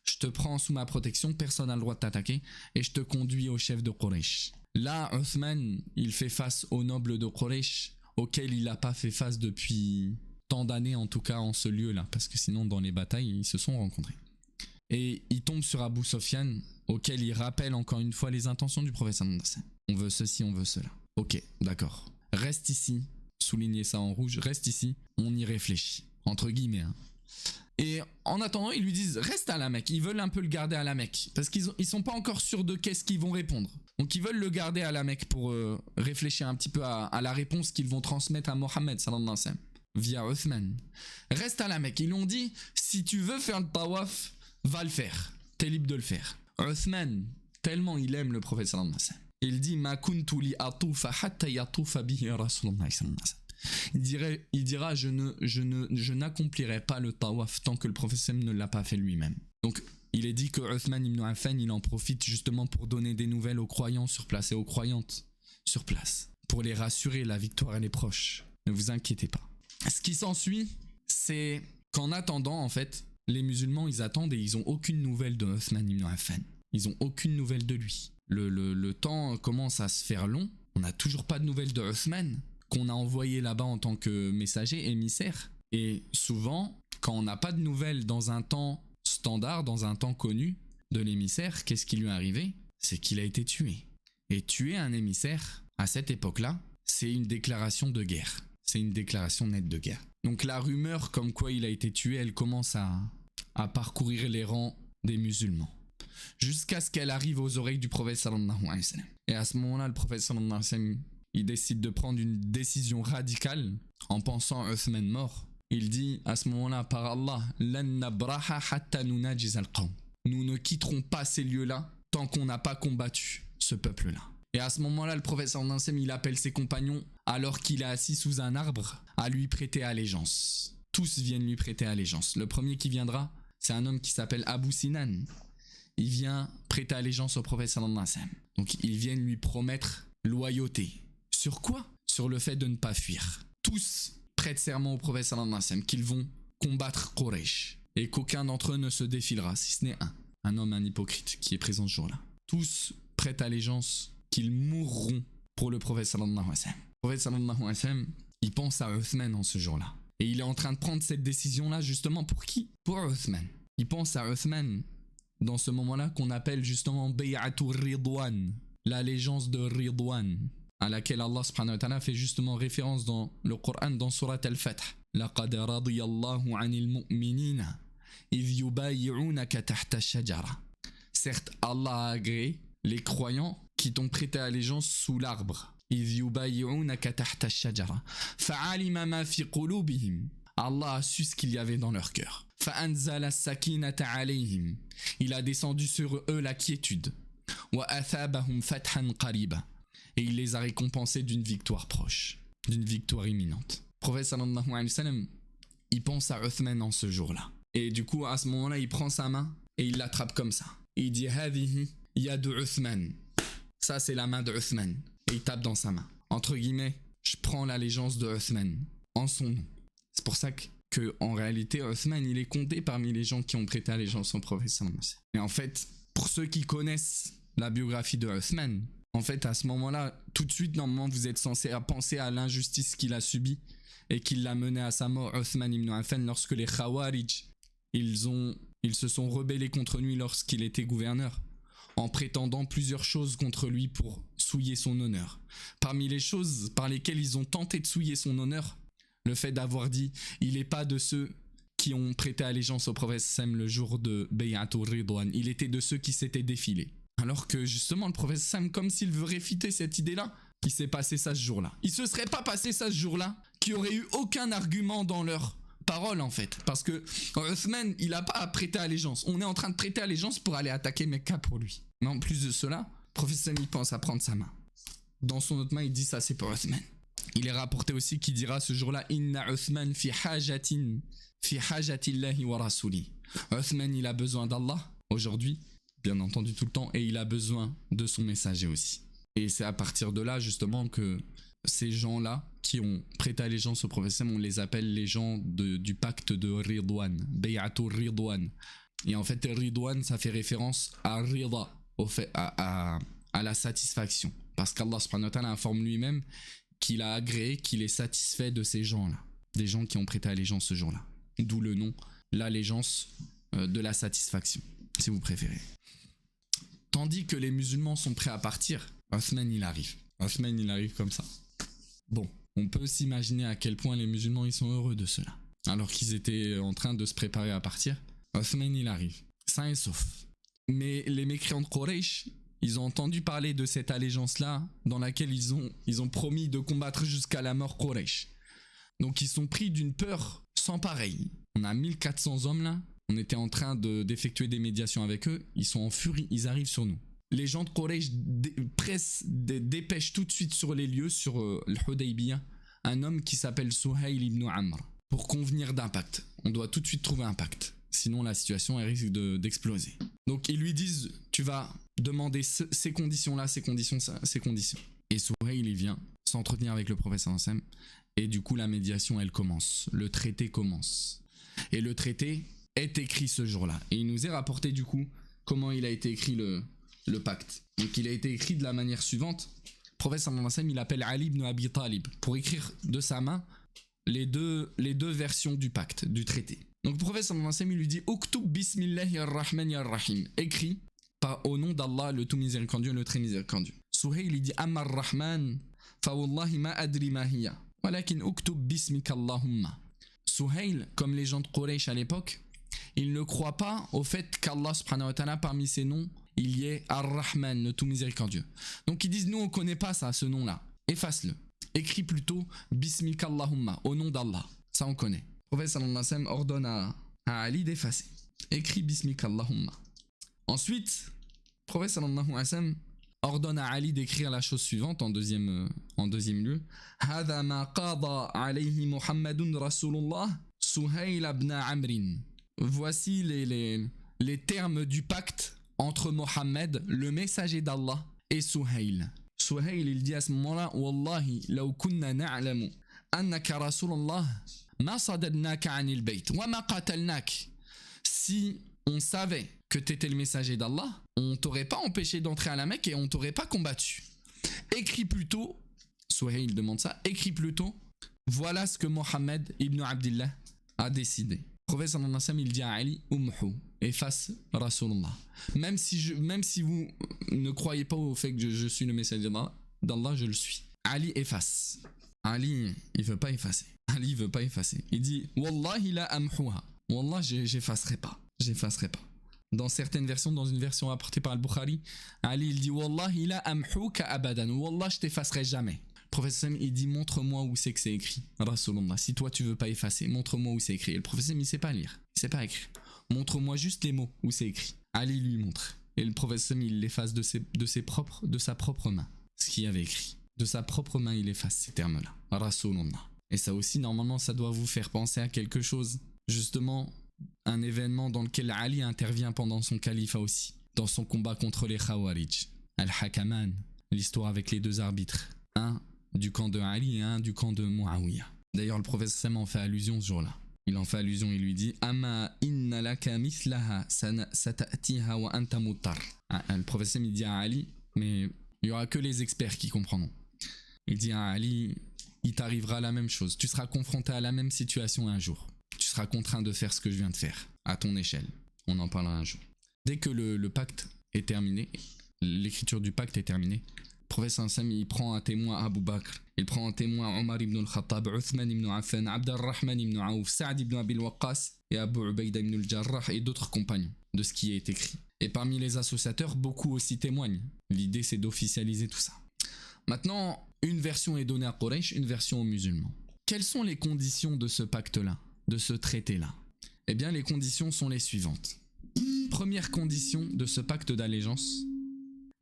Je te prends sous ma protection, personne n'a le droit de t'attaquer, et je te conduis au chef de Quraysh. Là, Othman, il fait face aux nobles de Quraysh, auxquels il n'a pas fait face depuis tant d'années, en tout cas en ce lieu-là, parce que sinon dans les batailles, ils se sont rencontrés. Et il tombe sur Abu Sofyan, auquel il rappelle encore une fois les intentions du prophète sallallahu alayhi wa sallam. On veut ceci, on veut cela. Ok, d'accord. Reste ici, soulignez ça en rouge, reste ici, on y réfléchit, entre guillemets. Et en attendant, ils lui disent reste à la Mecque. Ils veulent un peu le garder à la Mecque parce qu'ils sont pas encore sûrs de qu'est-ce qu'ils vont répondre. Donc ils veulent le garder à la Mecque pour réfléchir un petit peu à la réponse qu'ils vont transmettre à Mohammed sallallahu alayhi wa sallam via Othman. Reste à la Mecque. Ils lui ont dit si tu veux faire le tawaf, va le faire. T'es libre de le faire. Othman, tellement il aime le prophète sallallahu alayhi wa sallam, il dit ma kuntu li atufa hatta yatufa bihi rasulullah sallallahu alayhi wa sallam. Il dira je n'accomplirai pas le tawaf tant que le prophète ne l'a pas fait lui-même. Donc il est dit que Othman ibn Affan il en profite justement pour donner des nouvelles aux croyants sur place et aux croyantes sur place, pour les rassurer, la victoire elle est proche, ne vous inquiétez pas. Ce qui s'ensuit, c'est qu'en attendant, en fait, les musulmans, ils attendent et ils n'ont aucune nouvelle de Othman ibn Affan. Ils n'ont aucune nouvelle de lui. Le temps commence à se faire long. On n'a toujours pas de nouvelles de Othman, qu'on a envoyé là-bas en tant que messager, émissaire. Et souvent, quand on n'a pas de nouvelles dans un temps standard, dans un temps connu de l'émissaire, qu'est-ce qui lui est arrivé? C'est qu'il a été tué. Et tuer un émissaire, à cette époque-là, c'est une déclaration de guerre. C'est une déclaration nette de guerre. Donc la rumeur comme quoi il a été tué, elle commence à parcourir les rangs des musulmans. Jusqu'à ce qu'elle arrive aux oreilles du prophète sallallahu alayhi wa sallam. Et à ce moment-là, le prophète sallallahu alayhi wa sallam, il décide de prendre une décision radicale en pensant à Othman mort. Il dit à ce moment-là, par Allah, lan nabraha hatta nunajiz al-qawm. Nous ne quitterons pas ces lieux-là tant qu'on n'a pas combattu ce peuple-là. Et à ce moment-là, le prophète sallallahu alayhi wa sallam, il appelle ses compagnons alors qu'il est assis sous un arbre à lui prêter allégeance. Tous viennent lui prêter allégeance. Le premier qui viendra, c'est un homme qui s'appelle Abu Sinan. Il vient prêter allégeance au prophète sallallahu alayhi wa sallam. Donc ils viennent lui promettre loyauté. Sur quoi? Sur le fait de ne pas fuir. Tous prêtent serment au prophète sallallahu alayhi wa sallam qu'ils vont combattre Quraysh et qu'aucun d'entre eux ne se défilera, si ce n'est un homme, un hypocrite qui est présent ce jour-là. Tous prêtent allégeance qu'ils mourront pour le prophète sallallahu alayhi wa sallam. Le prophète sallallahu alayhi wa sallam, il pense à Othman en ce jour-là. Et il est en train de prendre cette décision-là justement pour qui? Pour Othman. Il pense à Othman dans ce moment-là qu'on appelle justement Bay'atur Ridwan, l'allégeance de Ridwan, à laquelle Allah subhanahu wa ta'ala fait justement référence dans le Coran dans Surat Al-Fath. لَقَدْ رَضِيَ اللَّهُ عَنِ الْمُؤْمِنِينَ إِذْ يُبَايِعُونَكَ تَحْتَ الشَّجَرَةِ. Certes, Allah a agréé les croyants qui t'ont prêté allégeance sous l'arbre. إِذْ يُبَايِعُونَكَ تَحْتَ الشَّجَرَةِ فَعَلِمَ مَا فِي قُلُوبِهِمْ. Allah a su ce qu'il y avait dans leur cœur. فَأَنزَلَ السَّكِينَةَ عَلَيْهِمْ. Il a descendu sur eux la quiétude. وَأَثَابَهُمْ فَتْحًا قَرِيبًا. Et il les a récompensés d'une victoire proche, d'une victoire imminente. Le prophète sallallahu alayhi wa sallam, il pense à Othman en ce jour-là. Et du coup, à ce moment-là, il prend sa main et il l'attrape comme ça. Et il dit Hadihi yadu Othman. Ça, c'est la main de Othman. Et il tape dans sa main. Entre guillemets, je prends l'allégeance de Othman en son nom. C'est pour ça que en réalité, Othman, il est compté parmi les gens qui ont prêté allégeance au prophète sallallahu alayhi wa sallam. Et en fait, pour ceux qui connaissent la biographie de Othman, en fait, à ce moment-là, tout de suite, normalement, vous êtes censé penser à l'injustice qu'il a subie et qui l'a mené à sa mort, Othman ibn Affan, lorsque les Khawarij, ils se sont rebellés contre lui lorsqu'il était gouverneur, en prétendant plusieurs choses contre lui pour souiller son honneur. Parmi les choses par lesquelles ils ont tenté de souiller son honneur, le fait d'avoir dit « il n'est pas de ceux qui ont prêté allégeance au prophète Sam le jour de Bay'atur Ridwan, il était de ceux qui s'étaient défilés ». Alors que justement le prophète Sam, comme s'il veut réfuter cette idée-là, il s'est passé ça ce jour-là. Il se serait pas passé ça ce jour-là, qu'il n'y aurait eu aucun argument dans leur parole en fait. Parce que Othman, il n'a pas à prêter allégeance. On est en train de prêter allégeance pour aller attaquer Mecca pour lui. Mais en plus de cela, le prophète Sam, il pense à prendre sa main. Dans son autre main, il dit ça c'est pour Othman. Il est rapporté aussi qu'il dira ce jour-là Inna Othman fi hajatillahi wa rasuli. Othman, il a besoin d'Allah aujourd'hui, bien entendu tout le temps, et il a besoin de son messager aussi. Et c'est à partir de là justement que ces gens-là qui ont prêté allégeance au prophète, on les appelle les gens du pacte de Ridwan, Bay'atur Ridwan. Et en fait Ridwan, ça fait référence à Rida, à la satisfaction, parce qu'Allah subhanahu wa ta'ala informe lui-même qu'il a agréé, qu'il est satisfait de ces gens-là, des gens qui ont prêté allégeance ce jour-là, d'où le nom, l'allégeance de la satisfaction, si vous préférez. Tandis que les musulmans sont prêts à partir, Othman il arrive. Othman il arrive comme ça. Bon, on peut s'imaginer à quel point les musulmans ils sont heureux de cela. Alors qu'ils étaient en train de se préparer à partir, Othman il arrive, sain et sauf. Mais les mécréants de Quraysh, ils ont entendu parler de cette allégeance-là dans laquelle ils ont promis de combattre jusqu'à la mort Quraysh. Donc ils sont pris d'une peur sans pareil. On a 1400 hommes là. On était en train d'effectuer des médiations avec eux. Ils sont en furie, ils arrivent sur nous. Les gens de Quraysh dépêchent tout de suite sur les lieux, sur l'Hudaybiyah, un homme qui s'appelle Suhayl ibn Amr, pour convenir d'un pacte. On doit tout de suite trouver un pacte. Sinon la situation elle risque d'exploser. Donc ils lui disent, tu vas demander ces conditions-là, ces conditions. Et Suhayl il vient s'entretenir avec le prophète sallallahu alayhi wa sallam Et du coup, la médiation, elle commence. Le traité commence. Et le traité est écrit ce jour-là. Et il nous est rapporté du coup comment il a été écrit le pacte. Donc il a été écrit de la manière suivante. Le prophète sallallahu alayhi wa sallam, il appelle Ali ibn Abi Talib pour écrire de sa main les deux versions du pacte, du traité. Donc le prophète sallallahu alayhi wa sallam, il lui dit Uktub bismillahir rahmanir rahim. Écrit au nom d'Allah, le tout miséricordieux, le très miséricordieux. Suhayl il dit Amma ar-Rahman fa wallahi ma adri ma hiya walakin uktub bismika Allahumma. Suhayl, comme les gens de Quraysh à l'époque, il ne croit pas au fait qu'Allah subhanahu wa ta'ala, parmi ses noms, il y ait Ar-Rahman, le tout miséricordieux. Donc ils disent, nous on ne connaît pas ça, ce nom-là. Efface-le. Écris plutôt Bismika Allahumma, au nom d'Allah. Ça on connaît. Le prophète sallallahu alayhi wa sallam ordonne à Ali d'effacer. Écris Bismika Allahumma. Ensuite, le prophète sallallahu alayhi wa sallam ordonne à Ali d'écrire la chose suivante en deuxième lieu. Hadha ma qada alayhi Muhammadun Rasulullah Suhayl ibn Amrin. Voici les termes du pacte entre Mohammed, le messager d'Allah, et Suhayl. Suhayl, il dit à ce moment-là, Wallahi, law kunna na'lamu annaka Rasulullah, ma sadadnaka anil bayt, wa ma qatalnak. Si on savait que tu étais le messager d'Allah, on t'aurait pas empêché d'entrer à la Mecque et on t'aurait pas combattu. Écris plutôt, Suhayl demande ça, écris plutôt, voilà ce que Mohammed ibn Abdillah a décidé. Le prophète sallallahu alayhi wa sallam, il dit à Ali, Umhu, efface Rasulullah. Même si vous ne croyez pas au fait que je suis le messager d'Allah, je le suis. Ali efface. Ali, il veut pas effacer. Ali veut pas effacer. Il dit, Wallahi la amhuha. Wallah, j'effacerai pas. J'effacerai pas. Dans certaines versions, dans une version apportée par Al-Bukhari, Ali, il dit, Wallahi la amhuka abadan. Wallah, je t'effacerai jamais. Le prophète il dit montre-moi où c'est que c'est écrit. Rasulullah, si toi tu veux pas effacer, montre-moi où c'est écrit. Et le prophète il sait pas lire, il sait pas écrire. Montre-moi juste les mots où c'est écrit. Ali lui montre. Et le prophète il l'efface de sa propre main. Ce qu'il y avait écrit. De sa propre main, il efface ces termes-là. Rasulullah. Et ça aussi, normalement, ça doit vous faire penser à quelque chose. Justement, un événement dans lequel Ali intervient pendant son califat aussi. Dans son combat contre les Khawarij. Al-Hakaman. L'histoire avec les deux arbitres. Un du camp de Ali et un du camp de Muawiyah. D'ailleurs, le prophète Sam en fait allusion ce jour-là. Il en fait allusion, il lui dit Ama inna laka mithlaha sata'tiha wa anta muttar. Le prophète Sam il dit à Ali, mais il y aura que les experts qui comprendront. Il dit à Ali, il t'arrivera la même chose. Tu seras confronté à la même situation un jour. Tu seras contraint de faire ce que je viens de faire, à ton échelle. On en parlera un jour. Dès que le pacte est terminé, l'écriture du pacte est terminée, le prophète Sam il prend un témoin Abu Bakr, il prend un témoin Omar ibn al-Khattab, Uthman ibn Affan, Abd al-Rahman ibn Aouf, Saad ibn Abi al-Waqqas et Abu Ubaida ibn al-Jarrah et d'autres compagnons de ce qui est écrit. Et parmi les associateurs, beaucoup aussi témoignent. L'idée c'est d'officialiser tout ça. Maintenant, une version est donnée à Quraysh, une version aux musulmans. Quelles sont les conditions de ce pacte-là, de ce traité-là? Eh bien, les conditions sont les suivantes. Première condition de ce pacte d'allégeance.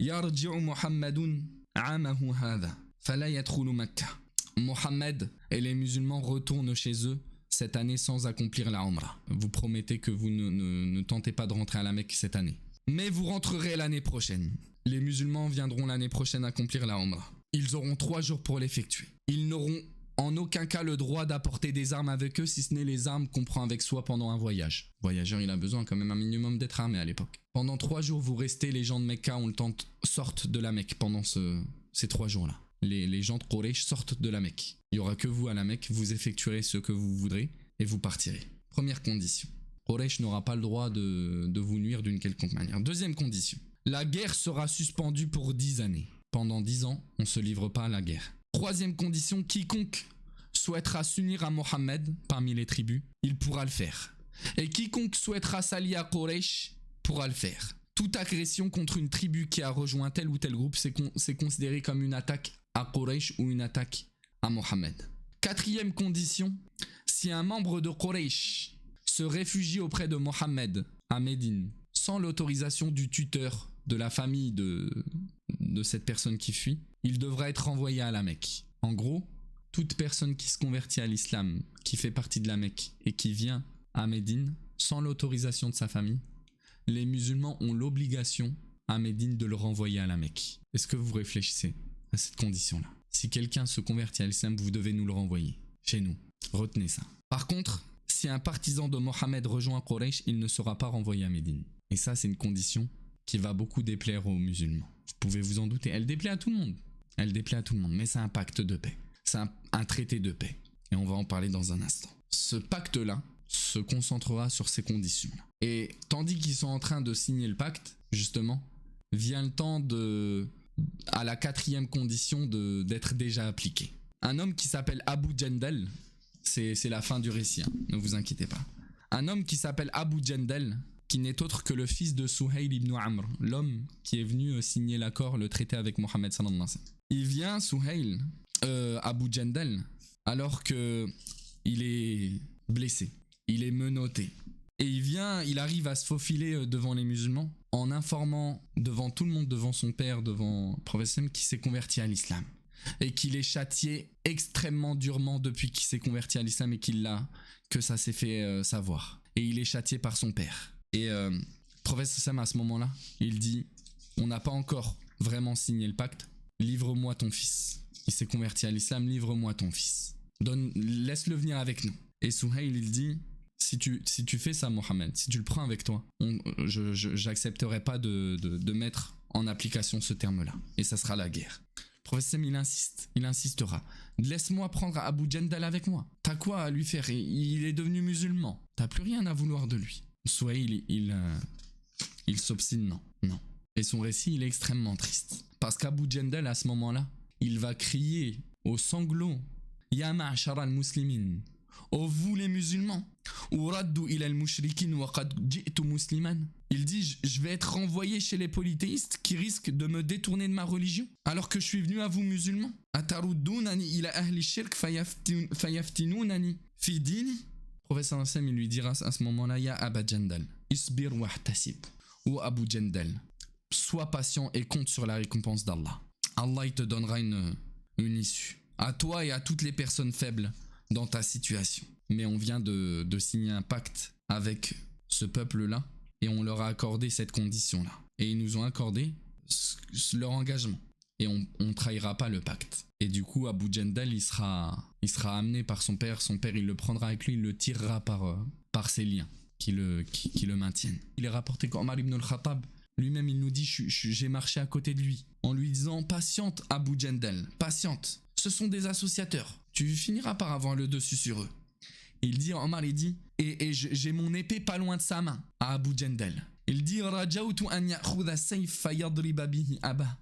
Yarji'u Muhammadun 'amahu hadha fala yadkhulu Makkah. Mohammed et les musulmans retournent chez eux cette année sans accomplir la Umrah. Vous promettez que vous ne tentez pas de rentrer à la Mecque cette année. Mais vous rentrerez l'année prochaine. Les musulmans viendront l'année prochaine accomplir la Umrah. Ils auront 3 jours pour l'effectuer. Ils n'auront en aucun cas le droit d'apporter des armes avec eux, si ce n'est les armes qu'on prend avec soi pendant un voyage. Le voyageur, il a besoin quand même un minimum d'être armé à l'époque. Pendant 3 jours, vous restez, les gens de Mecca ont le temps sortent de la Mecque pendant ces 3 jours-là. Les gens de Quraysh sortent de la Mecque. Il n'y aura que vous à la Mecque, vous effectuerez ce que vous voudrez et vous partirez. Première condition. Quraysh n'aura pas le droit de vous nuire d'une quelconque manière. Deuxième condition. La guerre sera suspendue pour 10 années. Pendant 10 ans, on ne se livre pas à la guerre. Troisième condition, quiconque souhaitera s'unir à Mohammed parmi les tribus, il pourra le faire. Et quiconque souhaitera s'allier à Quraysh pourra le faire. Toute agression contre une tribu qui a rejoint tel ou tel groupe, c'est considéré comme une attaque à Quraysh ou une attaque à Mohammed. Quatrième condition, si un membre de Quraysh se réfugie auprès de Mohammed à Médine sans l'autorisation du tuteur de la famille de cette personne qui fuit, il devra être renvoyé à la Mecque. En gros, toute personne qui se convertit à l'islam, qui fait partie de la Mecque et qui vient à Médine sans l'autorisation de sa famille, les musulmans ont l'obligation à Médine de le renvoyer à la Mecque. Est-ce que vous réfléchissez à cette condition-là? Si quelqu'un se convertit à l'islam, vous devez nous le renvoyer. chez nous. Retenez ça. Par contre, si un partisan de Mohammed rejoint Quraysh, il ne sera pas renvoyé à Médine. Et ça, c'est une condition qui va beaucoup déplaire aux musulmans. Vous pouvez vous en douter. Elle déplaît à tout le monde. Elle déplaît à tout le monde. Mais c'est un pacte de paix. C'est un traité de paix. Et on va en parler dans un instant. Ce pacte-là se concentrera sur ces conditions-là. Et tandis qu'ils sont en train de signer le pacte, justement, vient le temps à la 4e condition d'être déjà appliqué. Un homme qui s'appelle Abu Jandal, c'est la fin du récit, hein, ne vous inquiétez pas. Un homme qui s'appelle Abu Jandal, qui n'est autre que le fils de Suhayl ibn Amr, l'homme qui est venu signer l'accord, le traité avec Mohammed sallallahu alayhi wa sallam. Il vient, Suhayl, Abu Jandal, alors que il est blessé, il est menotté. Et il arrive à se faufiler devant les musulmans en informant devant tout le monde, devant son père, devant le prophète qui s'est converti à l'islam. Et qu'il est châtié extrêmement durement depuis qu'il s'est converti à l'islam et que ça s'est fait savoir. Et il est châtié par son père. Et le prophète Sam à ce moment-là, il dit, on n'a pas encore vraiment signé le pacte, livre-moi ton fils. Il s'est converti à l'islam, livre-moi ton fils. Laisse-le venir avec nous. Et Suhayl, il dit, si tu fais ça, Mohammed, si tu le prends avec toi, j'accepterai pas de mettre en application ce terme-là. Et ça sera la guerre. Le prophète Sam, il insistera. Laisse-moi prendre Abu Jandal avec moi. T'as quoi à lui faire? Il est devenu musulman. T'as plus rien à vouloir de lui. Suhayl, il s'obstine, non. Et son récit, il est extrêmement triste. Parce qu'Abu Jandal, à ce moment-là, il va crier aux sanglots, Ya ma'ashara al-muslimin, ô vous les musulmans, uraddu ila al-mushrikin wa qad ji'tu musliman. Il dit, je vais être renvoyé chez les polythéistes qui risquent de me détourner de ma religion, alors que je suis venu à vous musulmans. Ataruddunani ila ahli shirk fayaftinunani fi dini. Professeur Sam, il lui dira à ce moment-là, Ya Aba Jandal, isbir wa ihtasib. Ou Abu Jandal, sois patient et compte sur la récompense d'Allah. Allah, il te donnera une issue. À toi et à toutes les personnes faibles dans ta situation. Mais on vient de signer un pacte avec ce peuple-là et on leur a accordé cette condition-là. Et ils nous ont accordé leur engagement. Et on ne trahira pas le pacte. Et du coup, Abu Jandal, il sera amené par son père. Son père, il le prendra avec lui, il le tirera par ses liens qui le maintiennent. Il est rapporté qu'Omar ibn al-Khattab, lui-même, il nous dit, j'ai marché à côté de lui, en lui disant, patiente Abu Jandal, patiente. Ce sont des associateurs. Tu finiras par avoir le dessus sur eux. Il dit, Omar, il dit, et j'ai mon épée pas loin de sa main, à Abu Jandal. Il dit, Rajautu an ya'khudha sayf fayadriba bihi aba.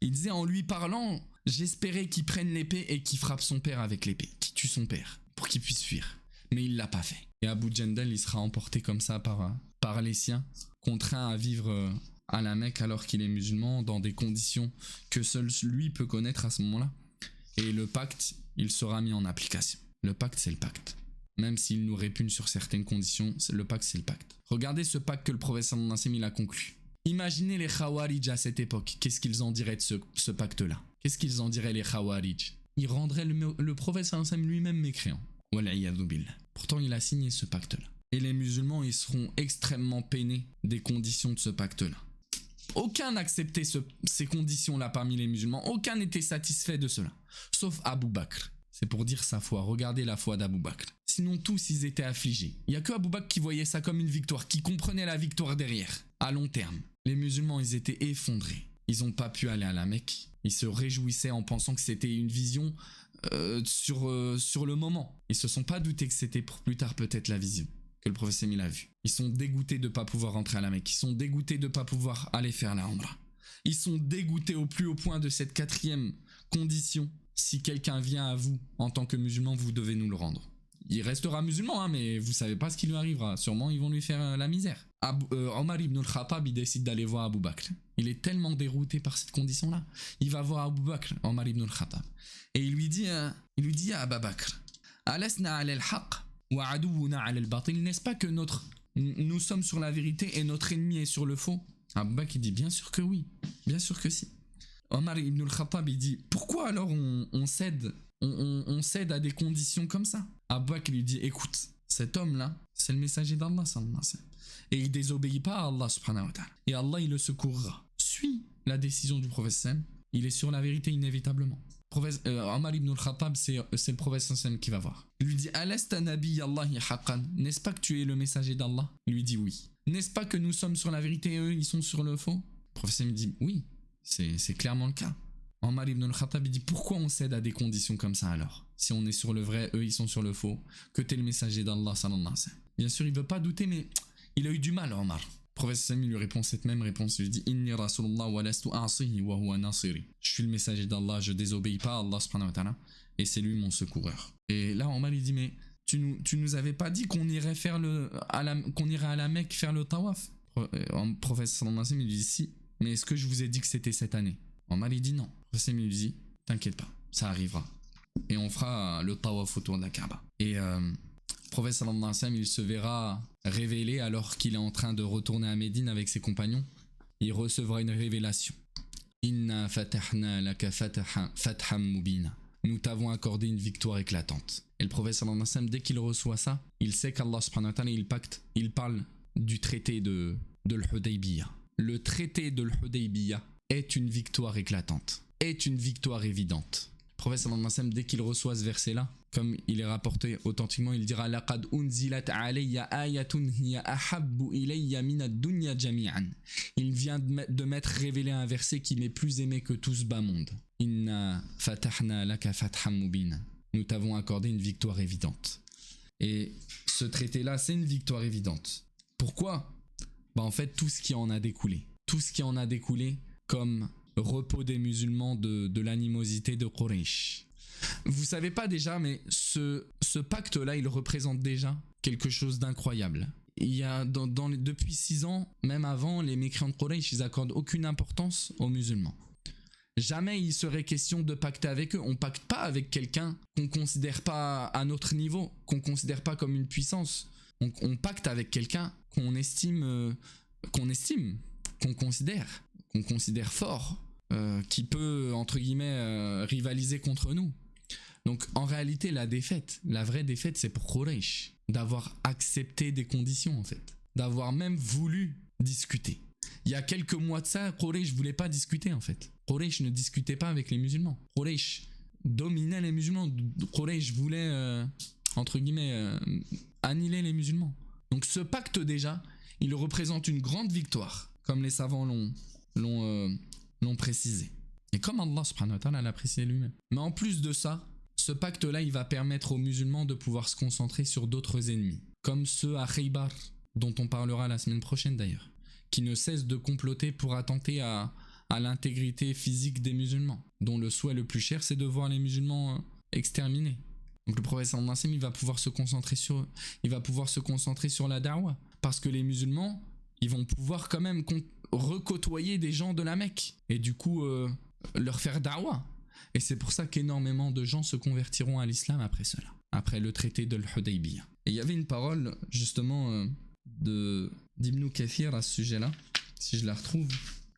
Il disait, en lui parlant, j'espérais qu'il prenne l'épée et qu'il frappe son père avec l'épée, qu'il tue son père, pour qu'il puisse fuir. Mais il l'a pas fait. Et Abu Jandal, il sera emporté comme ça par les siens, contraint à vivre à la Mecque alors qu'il est musulman, dans des conditions que seul lui peut connaître à ce moment-là. Et le pacte, il sera mis en application. Le pacte, c'est le pacte. Même s'il nous répugne sur certaines conditions, le pacte, c'est le pacte. Regardez ce pacte que le prophète sallallahu alayhi wa sallam a conclu. Imaginez les Khawarij à cette époque. Qu'est-ce qu'ils en diraient de ce pacte-là? Qu'est-ce qu'ils en diraient les Khawarij? Ils rendraient le prophète sallallahu alayhi wa sallam lui-même mécréant. Wal'iyadhu billah. Pourtant, il a signé ce pacte-là. Et les musulmans, ils seront extrêmement peinés des conditions de ce pacte-là. Aucun n'acceptait ces conditions-là parmi les musulmans. Aucun n'était satisfait de cela. Sauf Abu Bakr. C'est pour dire sa foi. Regardez la foi d'Abu Bakr. Sinon, tous, ils étaient affligés. Il n'y a que Abu Bakr qui voyait ça comme une victoire, qui comprenait la victoire derrière, à long terme. Les musulmans, ils étaient effondrés. Ils n'ont pas pu aller à la Mecque. Ils se réjouissaient en pensant que c'était une vision sur le moment. Ils ne se sont pas doutés que c'était pour plus tard peut-être la vision que le prophète il a vue. Ils sont dégoûtés de ne pas pouvoir rentrer à la Mecque. Ils sont dégoûtés de ne pas pouvoir aller faire la Umrah. Ils sont dégoûtés au plus haut point de cette 4e condition. Si quelqu'un vient à vous en tant que musulman, vous devez nous le rendre. Il restera musulman, hein, mais vous savez pas ce qui lui arrivera. Sûrement, ils vont lui faire la misère. Omar ibn al-Khattab, il décide d'aller voir Abu Bakr. Il est tellement dérouté par cette condition-là. Il va voir Abu Bakr, Omar ibn al-Khattab. Et il lui dit à Abu Bakr, Alasna ala al-haq wa aduwuna ala al-batil. N'est-ce pas que nous sommes sur la vérité et notre ennemi est sur le faux? Abu Bakr, il dit, bien sûr que oui. Bien sûr que si. Omar ibn al-Khattab, il dit, pourquoi alors on cède à des conditions comme ça? Abu Bakr lui dit, écoute, cet homme-là, c'est le messager d'Allah, et il désobéit pas à Allah subhanahu wa ta'ala. Et Allah, il le secourra. Suis la décision du prophète, il est sur la vérité inévitablement. Le Omar ibn al-Khattab, c'est le prophète sallam qui va voir. Il lui dit Alasta nabi Allahi haqqan, n'est-ce pas que tu es le messager d'Allah? Il lui dit oui. N'est-ce pas que nous sommes sur la vérité et eux ils sont sur le faux? Le prophète sallam dit oui, c'est clairement le cas. Omar ibn al-Khattab il dit pourquoi on cède à des conditions comme ça alors? Si on est sur le vrai, eux ils sont sur le faux, que tu es le messager d'Allah sallallahu alayhi wa sallam. Bien sûr il veut pas douter mais il a eu du mal Omar. Le prophète sallam lui répond cette même réponse, il lui dit Inni Rasulullah wa lastu a'sihi wa huwa nasiri. Je suis le messager d'Allah, je désobéis pas à Allah subhanahu wa ta'ala et c'est lui mon secoureur. Et là Omar il dit mais tu nous avais pas dit qu'on irait qu'on irait à la Mecque faire le tawaf? Le prophète sallallahu alayhi wa sallam il lui dit si, mais est-ce que je vous ai dit que c'était cette année? Omar il dit non. Le prophète sallam lui dit t'inquiète pas, ça arrivera. Et on fera le tawaf autour de la Kaaba. Et le prophète sallallahu alayhi wa sallam, il se verra révélé alors qu'il est en train de retourner à Médine avec ses compagnons. Il recevra une révélation. Inna fatahna laka fatham mubina. Nous t'avons accordé une victoire éclatante. Et le prophète sallallahu alayhi wa sallam, dès qu'il reçoit ça, il sait qu'Allah subhanahu wa ta'ala, il parle du traité de l'Hudaybiyah. Le traité de l'Hudaybiyah est une victoire éclatante, est une victoire évidente. Le prophète sallallahu alayhi wa sallam, dès qu'il reçoit ce verset-là, comme il est rapporté authentiquement, il dira laqad unzilat alayya ayatun hiya ahabbu ilayya min ad-dunya jami'an. Il vient de m'être révélé un verset qui m'est plus aimé que tout ce bas monde. Inna fatahna laka fatham mubina. Nous t'avons accordé une victoire évidente. Et ce traité-là, c'est une victoire évidente. Pourquoi? En fait, tout ce qui en a découlé. Tout ce qui en a découlé comme repos des musulmans de l'animosité de Quraysh. Vous savez pas déjà, mais ce pacte-là, il représente déjà quelque chose d'incroyable. Il y a depuis 6 ans, même avant, les mécréants de Quraysh, ils accordent aucune importance aux musulmans. Jamais il serait question de pacter avec eux. On pacte pas avec quelqu'un qu'on considère pas à notre niveau, qu'on considère pas comme une puissance. On pacte avec quelqu'un qu'on considère fort, qui peut entre guillemets rivaliser contre nous. Donc en réalité la vraie défaite c'est pour Quraysh d'avoir accepté des conditions en fait, d'avoir même voulu discuter. Il y a quelques mois de ça, Quraysh voulait pas discuter en fait. Quraysh ne discutait pas avec les musulmans. Quraysh dominait les musulmans. Quraysh voulait entre guillemets annihiler les musulmans. Donc ce pacte déjà, il représente une grande victoire, comme les savants l'ont précisé. Et comme Allah subhanahu wa ta'ala l'a précisé lui-même. Mais en plus de ça, ce pacte-là, il va permettre aux musulmans de pouvoir se concentrer sur d'autres ennemis, comme ceux à Khaybar, dont on parlera la semaine prochaine d'ailleurs, qui ne cessent de comploter pour attenter à l'intégrité physique des musulmans, dont le souhait le plus cher, c'est de voir les musulmans exterminés. Donc le prophète sallallahu alayhi wa sallam, il va pouvoir se concentrer sur la da'wah, parce que les musulmans, ils vont pouvoir quand même recôtoyer des gens de la Mecque, et du coup leur faire da'wah. Et c'est pour ça qu'énormément de gens se convertiront à l'islam après cela, après le traité de l'Hudaybiyah. Et il y avait une parole justement d'Ibn Kathir à ce sujet-là, si je la retrouve.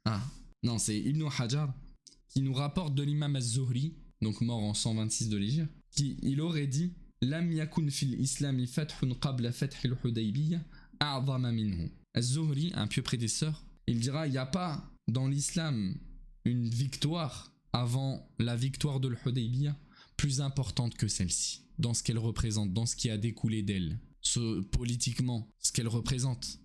Ah, non, c'est Ibn Hajar qui nous rapporte de l'imam az-Zuhri, donc mort en 126 de l'Hégire, il aurait dit Lam yakun fil islami fathun qabla fath al-Hudaybiyah a'zama minhu. Az-Zuhri, un pieux prédécesseur, il dira il n'y a pas dans l'islam une victoire avant la victoire de l'Hudaybiyah plus importante que celle-ci, dans ce qu'elle représente, dans ce qui a découlé d'elle, politiquement, ce qu'elle représente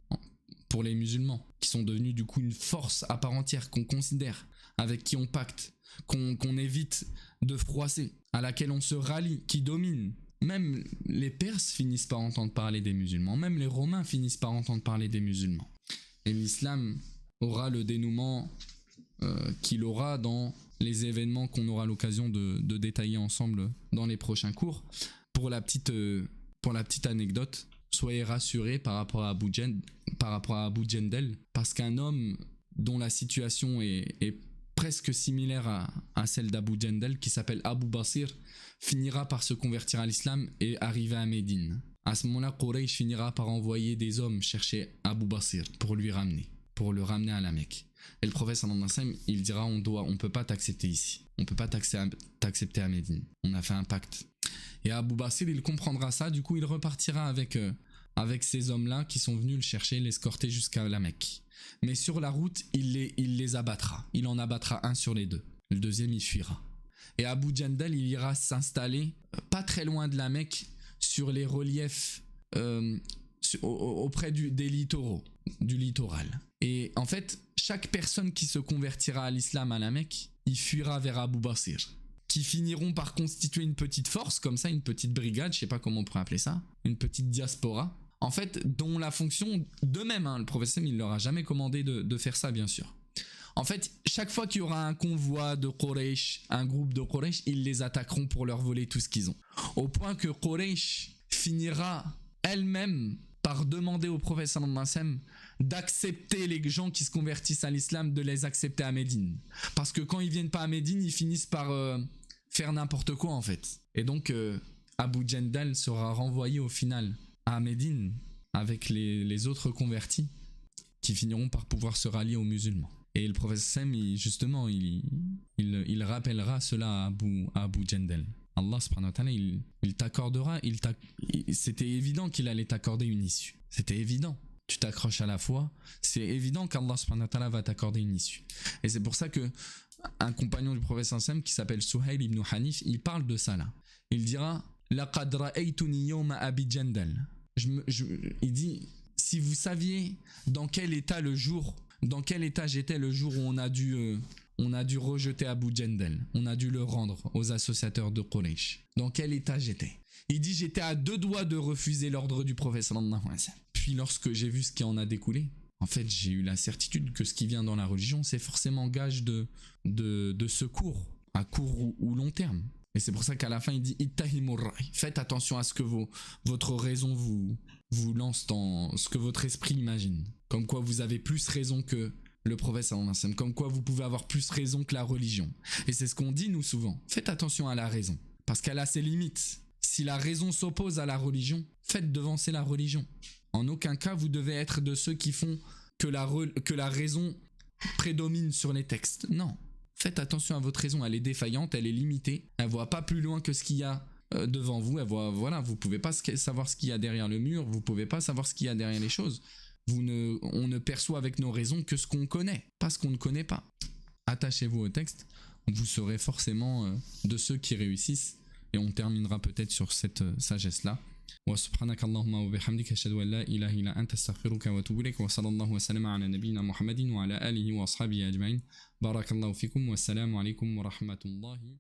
pour les musulmans, qui sont devenus du coup une force à part entière qu'on considère, avec qui on pacte, qu'on évite de froisser, à laquelle on se rallie, qui domine. Même les Perses finissent par entendre parler des musulmans, même les Romains finissent par entendre parler des musulmans. Et l'islam aura le dénouement qu'il aura dans les événements qu'on aura l'occasion de détailler ensemble dans les prochains cours. Pour la petite anecdote, soyez rassurés par rapport à Abu Jandal, parce qu'un homme dont la situation est presque similaire à celle d'Abu Jandal, qui s'appelle Abu Basir, finira par se convertir à l'islam et arriver à Médine. À ce moment-là, Quraysh finira par envoyer des hommes chercher Abu Basir pour le ramener à la Mecque. Et le prophète sallallahu alayhi wa sallam, il dira on peut pas t'accepter ici, on peut pas t'accepter à Médine, on a fait un pacte. Et Abu Basir, il comprendra ça, du coup il repartira avec ces hommes-là qui sont venus le chercher, l'escorter jusqu'à la Mecque. Mais sur la route, il les abattra, il en abattra un sur les deux, le deuxième il fuira. Et Abu Jandal, il ira s'installer pas très loin de la Mecque, sur les reliefs auprès des littoraux, du littoral. Et en fait, chaque personne qui se convertira à l'islam à la Mecque, il fuira vers Abu Basir, qui finiront par constituer une petite force, comme ça, une petite brigade, je sais pas comment on pourrait appeler ça, une petite diaspora, en fait, dont la fonction, d'eux-mêmes, le prophète il leur a jamais commandé de faire ça, bien sûr. En fait, chaque fois qu'il y aura un convoi de Quraysh, un groupe de Quraysh, ils les attaqueront pour leur voler tout ce qu'ils ont. Au point que Quraysh finira elle-même par demander au prophète sallallahu alayhi wa sallam d'accepter les gens qui se convertissent à l'islam, de les accepter à Médine. Parce que quand ils viennent pas à Médine, ils finissent par faire n'importe quoi en fait. Et donc Abu Jandal sera renvoyé au final à Médine avec les autres convertis qui finiront par pouvoir se rallier aux musulmans. Et le prophète Sam, justement, il rappellera cela à Abu Jandal. Allah subhanahu wa ta'ala, il t'accordera, c'était évident qu'il allait t'accorder une issue. C'était évident. Tu t'accroches à la foi, c'est évident qu'Allah subhanahu wa ta'ala va t'accorder une issue. Et c'est pour ça que un compagnon du prophète Sam qui s'appelle Suhail ibn Hanif, il parle de ça là. Il dira laqad ra'aytuni yawma Abi Jandal. Il dit, si vous saviez dans quel état j'étais le jour où on a dû rejeter Abu Jandal, on a dû le rendre aux associateurs de Quraysh. Dans quel état j'étais? Il dit, j'étais à 2 doigts de refuser l'ordre du prophète sallallahu alayhi wa sallam. Puis lorsque j'ai vu ce qui en a découlé, en fait j'ai eu la certitude que ce qui vient dans la religion, c'est forcément gage de secours à court ou long terme. Et c'est pour ça qu'à la fin il dit ittahimur ra'i. Faites attention à ce que votre raison vous lance dans ce que votre esprit imagine. Comme quoi vous avez plus raison que le prophète sallallahu alayhi wa sallam. Comme quoi vous pouvez avoir plus raison que la religion. Et c'est ce qu'on dit nous souvent. Faites attention à la raison. Parce qu'elle a ses limites. Si la raison s'oppose à la religion, faites devancer la religion. En aucun cas vous devez être de ceux qui font que la raison prédomine sur les textes. Non. Faites attention à votre raison, elle est défaillante, elle est limitée, elle voit pas plus loin que ce qu'il y a devant vous, vous pouvez pas savoir ce qu'il y a derrière le mur, vous pouvez pas savoir ce qu'il y a derrière les choses. On ne perçoit avec nos raisons que ce qu'on connaît, pas ce qu'on ne connaît pas. Attachez-vous au texte, vous serez forcément de ceux qui réussissent, et on terminera peut-être sur cette sagesse-là. وسبحانك اللهم وبحمدك أشهد أن لا إله إلا أنت أستغفرك وأتوب إليك وصلى الله وسلم على نبينا محمد وعلى آله وأصحابه أجمعين بارك الله فيكم والسلام عليكم ورحمة الله